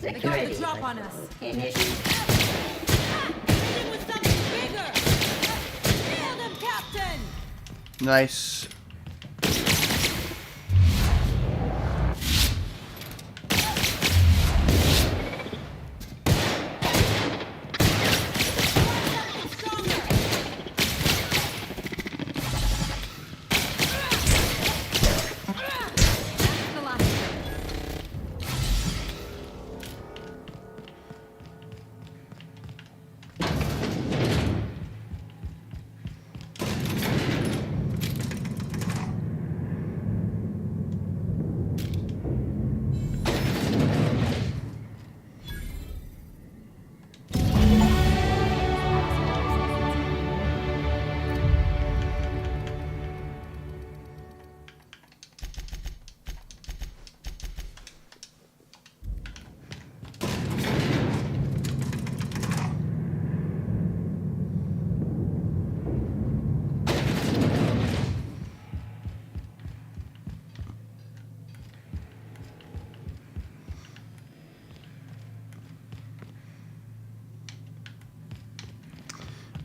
Speaker 12: They got the drop on us.
Speaker 2: Nice.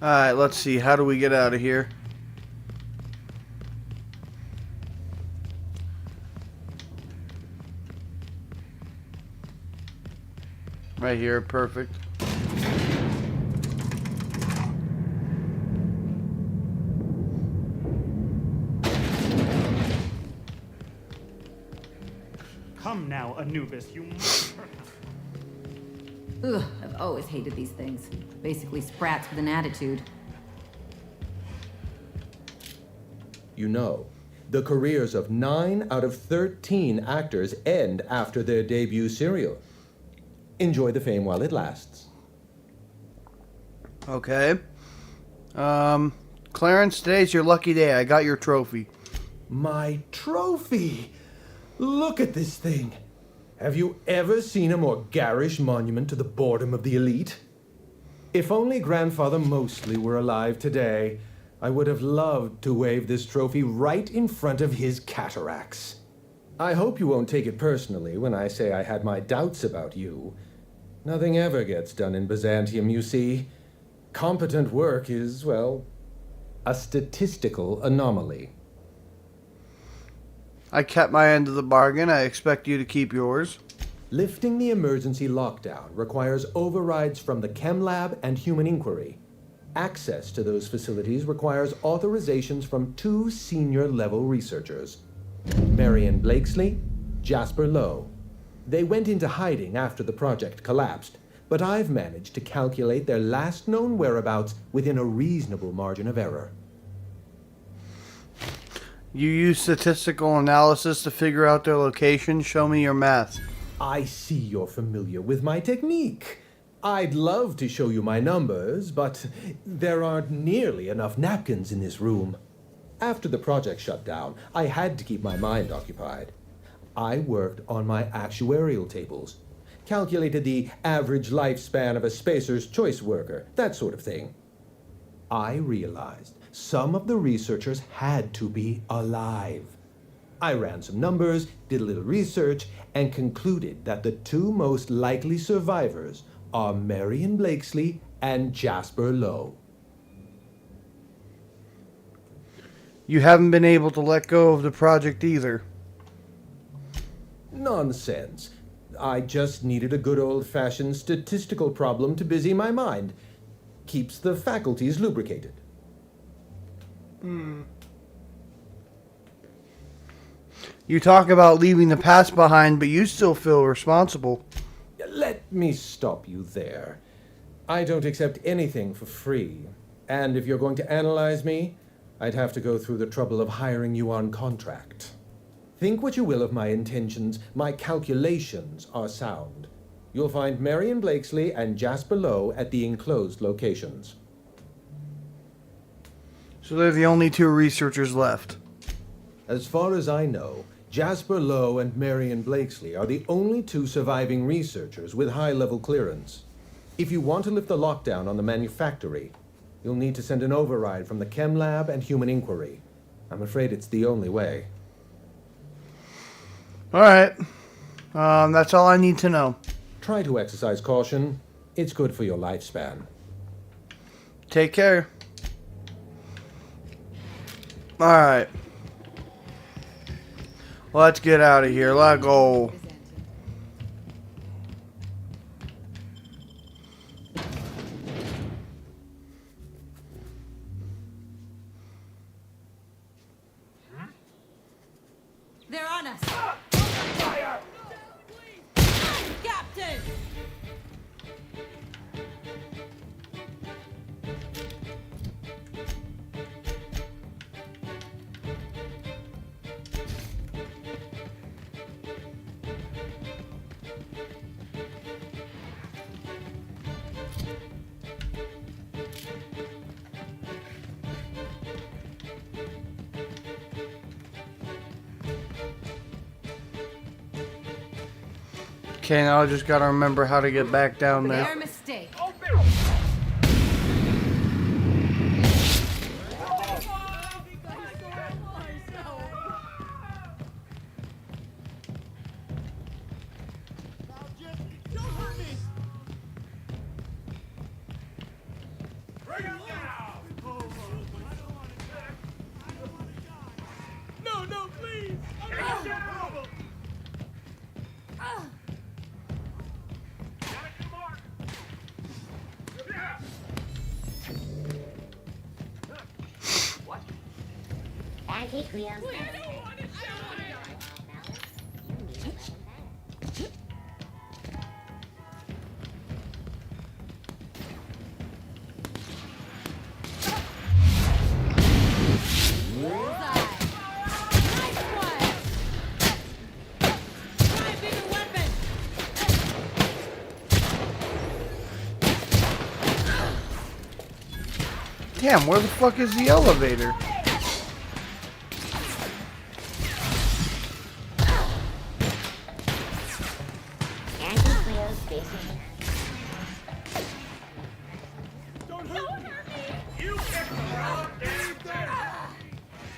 Speaker 2: Alright, let's see. How do we get out of here? Right here, perfect.
Speaker 19: Come now, Anubis, you must hearken.
Speaker 4: Ugh, I've always hated these things. Basically sprats with an attitude.
Speaker 6: You know, the careers of 9 out of 13 actors end after their debut serial. Enjoy the fame while it lasts.
Speaker 2: Okay. Clarence, today's your lucky day. I got your trophy.
Speaker 6: My trophy? Look at this thing. Have you ever seen a more garish monument to the boredom of the elite? If only Grandfather Mostly were alive today, I would have loved to wave this trophy right in front of his cataracts. I hope you won't take it personally when I say I had my doubts about you. Nothing ever gets done in Byzantium, you see. Competent work is, well, a statistical anomaly.
Speaker 2: I kept my end of the bargain. I expect you to keep yours.
Speaker 6: Lifting the emergency lockdown requires overrides from the Chem Lab and Human Inquiry. Access to those facilities requires authorizations from 2 senior-level researchers, Marion Blakesley, Jasper Lowe. They went into hiding after the project collapsed, but I've managed to calculate their last known whereabouts within a reasonable margin of error.
Speaker 2: You use statistical analysis to figure out their location? Show me your math.
Speaker 6: I see you're familiar with my technique. I'd love to show you my numbers, but there aren't nearly enough napkins in this room. After the project shut down, I had to keep my mind occupied. I worked on my actuarial tables, calculated the average lifespan of a Spacer's Choice worker, that sort of thing. I realized some of the researchers had to be alive. I ran some numbers, did a little research, and concluded that the 2 most likely survivors are Marion Blakesley and Jasper Lowe.
Speaker 2: You haven't been able to let go of the project either.
Speaker 6: Nonsense. I just needed a good old-fashioned statistical problem to busy my mind. Keeps the faculties lubricated.
Speaker 2: You talk about leaving the past behind, but you still feel responsible.
Speaker 6: Let me stop you there. I don't accept anything for free. And if you're going to analyze me, I'd have to go through the trouble of hiring you on contract. Think what you will of my intentions, my calculations are sound. You'll find Marion Blakesley and Jasper Lowe at the enclosed locations.
Speaker 2: So they're the only two researchers left.
Speaker 6: As far as I know, Jasper Lowe and Marion Blakesley are the only two surviving researchers with high-level clearance. If you want to lift the lockdown on the manufactory, you'll need to send an override from the Chem Lab and Human Inquiry. I'm afraid it's the only way.
Speaker 2: All right. That's all I need to know.
Speaker 6: Try to exercise caution. It's good for your lifespan.
Speaker 2: Take care. All right. Let's get out of here. Let's go.
Speaker 4: They're on us.
Speaker 1: Fire!
Speaker 4: Captain!
Speaker 2: Okay, now I just gotta remember how to get back down there.
Speaker 4: Their mistake.
Speaker 1: No, no, please!
Speaker 12: Anti-Creon.
Speaker 2: Damn, where the fuck is the elevator?
Speaker 12: Anti-Creon station.
Speaker 1: Don't hurt me! You picked the wrong damn thing!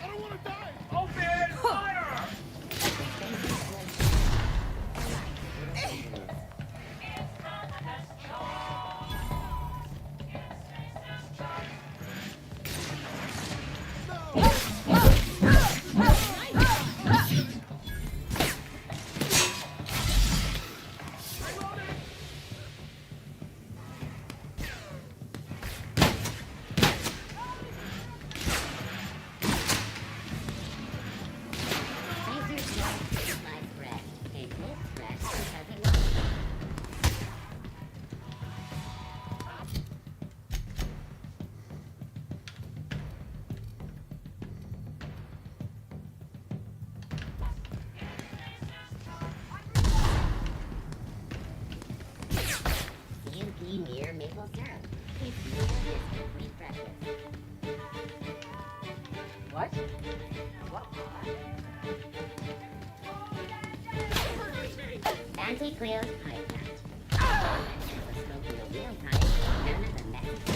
Speaker 1: I don't want to die! Open fire!
Speaker 12: Near maple syrup. It's near this complete breakfast.
Speaker 10: What? What?
Speaker 12: Anti-Creon pipe patch. Smoking a wheel pipe. None of the messy.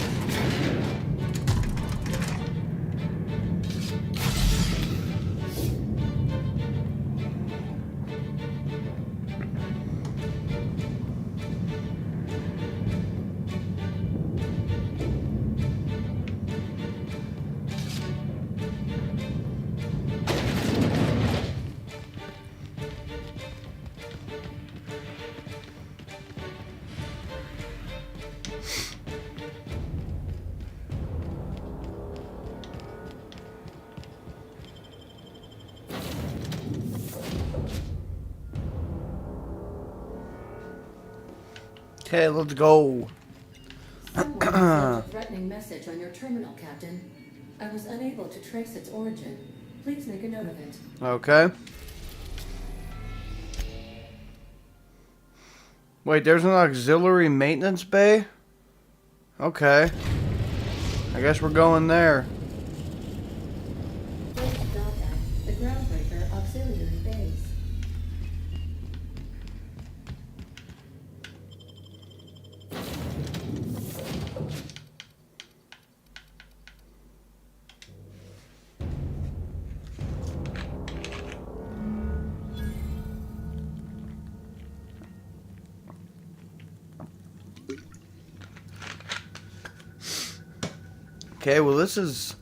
Speaker 2: Okay, let's go.
Speaker 20: Someone sent a threatening message on your terminal, Captain. I was unable to trace its origin. Please make a note of it.
Speaker 2: Okay. Wait, there's an auxiliary maintenance bay? Okay. I guess we're going there.
Speaker 20: Place to dock at the Groundbreaker Auxiliary Base.
Speaker 2: Okay, well this is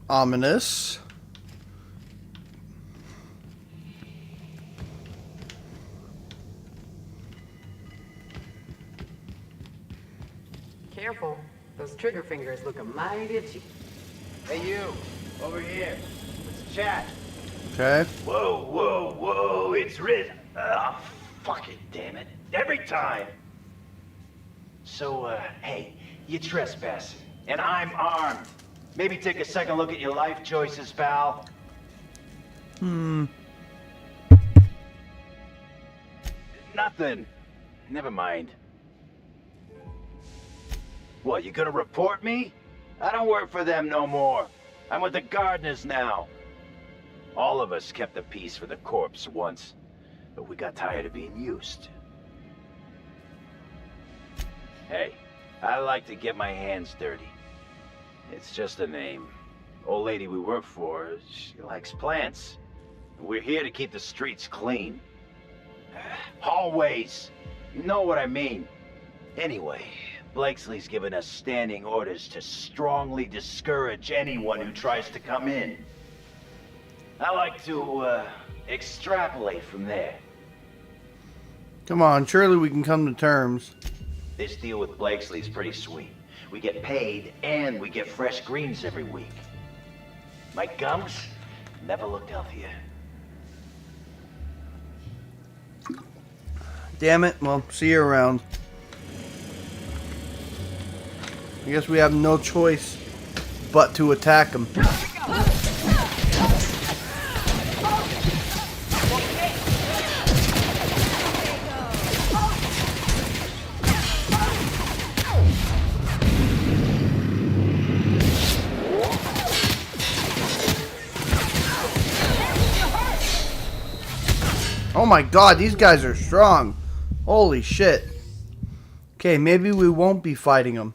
Speaker 2: ominous.
Speaker 10: Careful. Those trigger fingers look a mighty itchy.
Speaker 21: Hey you, over here. Let's chat.
Speaker 2: Okay.
Speaker 21: Whoa, whoa, whoa, it's risen. Ah, fuck it, damn it. Every time. So, hey, you trespassing, and I'm armed. Maybe take a second look at your life choices, pal. Nothing. Never mind. What, you gonna report me? I don't work for them no more. I'm with the gardeners now. All of us kept the peace for the corpse once, but we got tired of being used. Hey, I like to get my hands dirty. It's just a name. Old lady we work for, she likes plants. We're here to keep the streets clean. Hallways. You know what I mean. Anyway, Blakesley's given us standing orders to strongly discourage anyone who tries to come in. I like to, extrapolate from there.
Speaker 2: Come on, surely we can come to terms.
Speaker 21: This deal with Blakesley's pretty sweet. We get paid, and we get fresh greens every week. My gums never looked healthier.
Speaker 2: Damn it. Well, see you around. I guess we have no choice but to attack them. Oh my god, these guys are strong. Holy shit. Okay, maybe we won't be fighting them.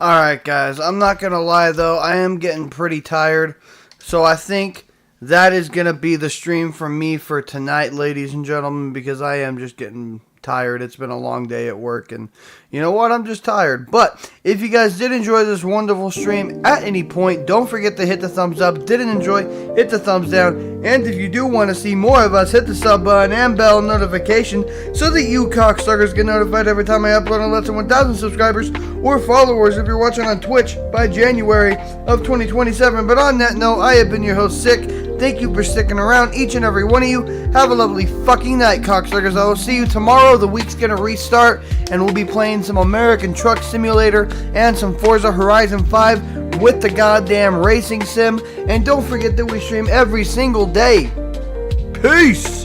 Speaker 2: Alright guys, I'm not gonna lie though, I am getting pretty tired. So I think that is going to be the stream from me for tonight, ladies and gentlemen, because I am just getting tired. It's been a long day at work, and you know what? I'm just tired. But if you guys did enjoy this wonderful stream at any point, don't forget to hit the thumbs up. Didn't enjoy, hit the thumbs down. And if you do want to see more of us, hit the sub button and bell notification so that you cocksuckers get notified every time I upload on less than 1,000 subscribers or followers if you're watching on Twitch by January of 2027. But on that note, I have been your host, Sick. Thank you for sticking around, each and every one of you. Have a lovely fucking night, cocksuckers. I will see you tomorrow. The week's gonna restart, and we'll be playing some American Truck Simulator and some Forza Horizon 5 with the goddamn racing sim. And don't forget that we stream every single day. Peace!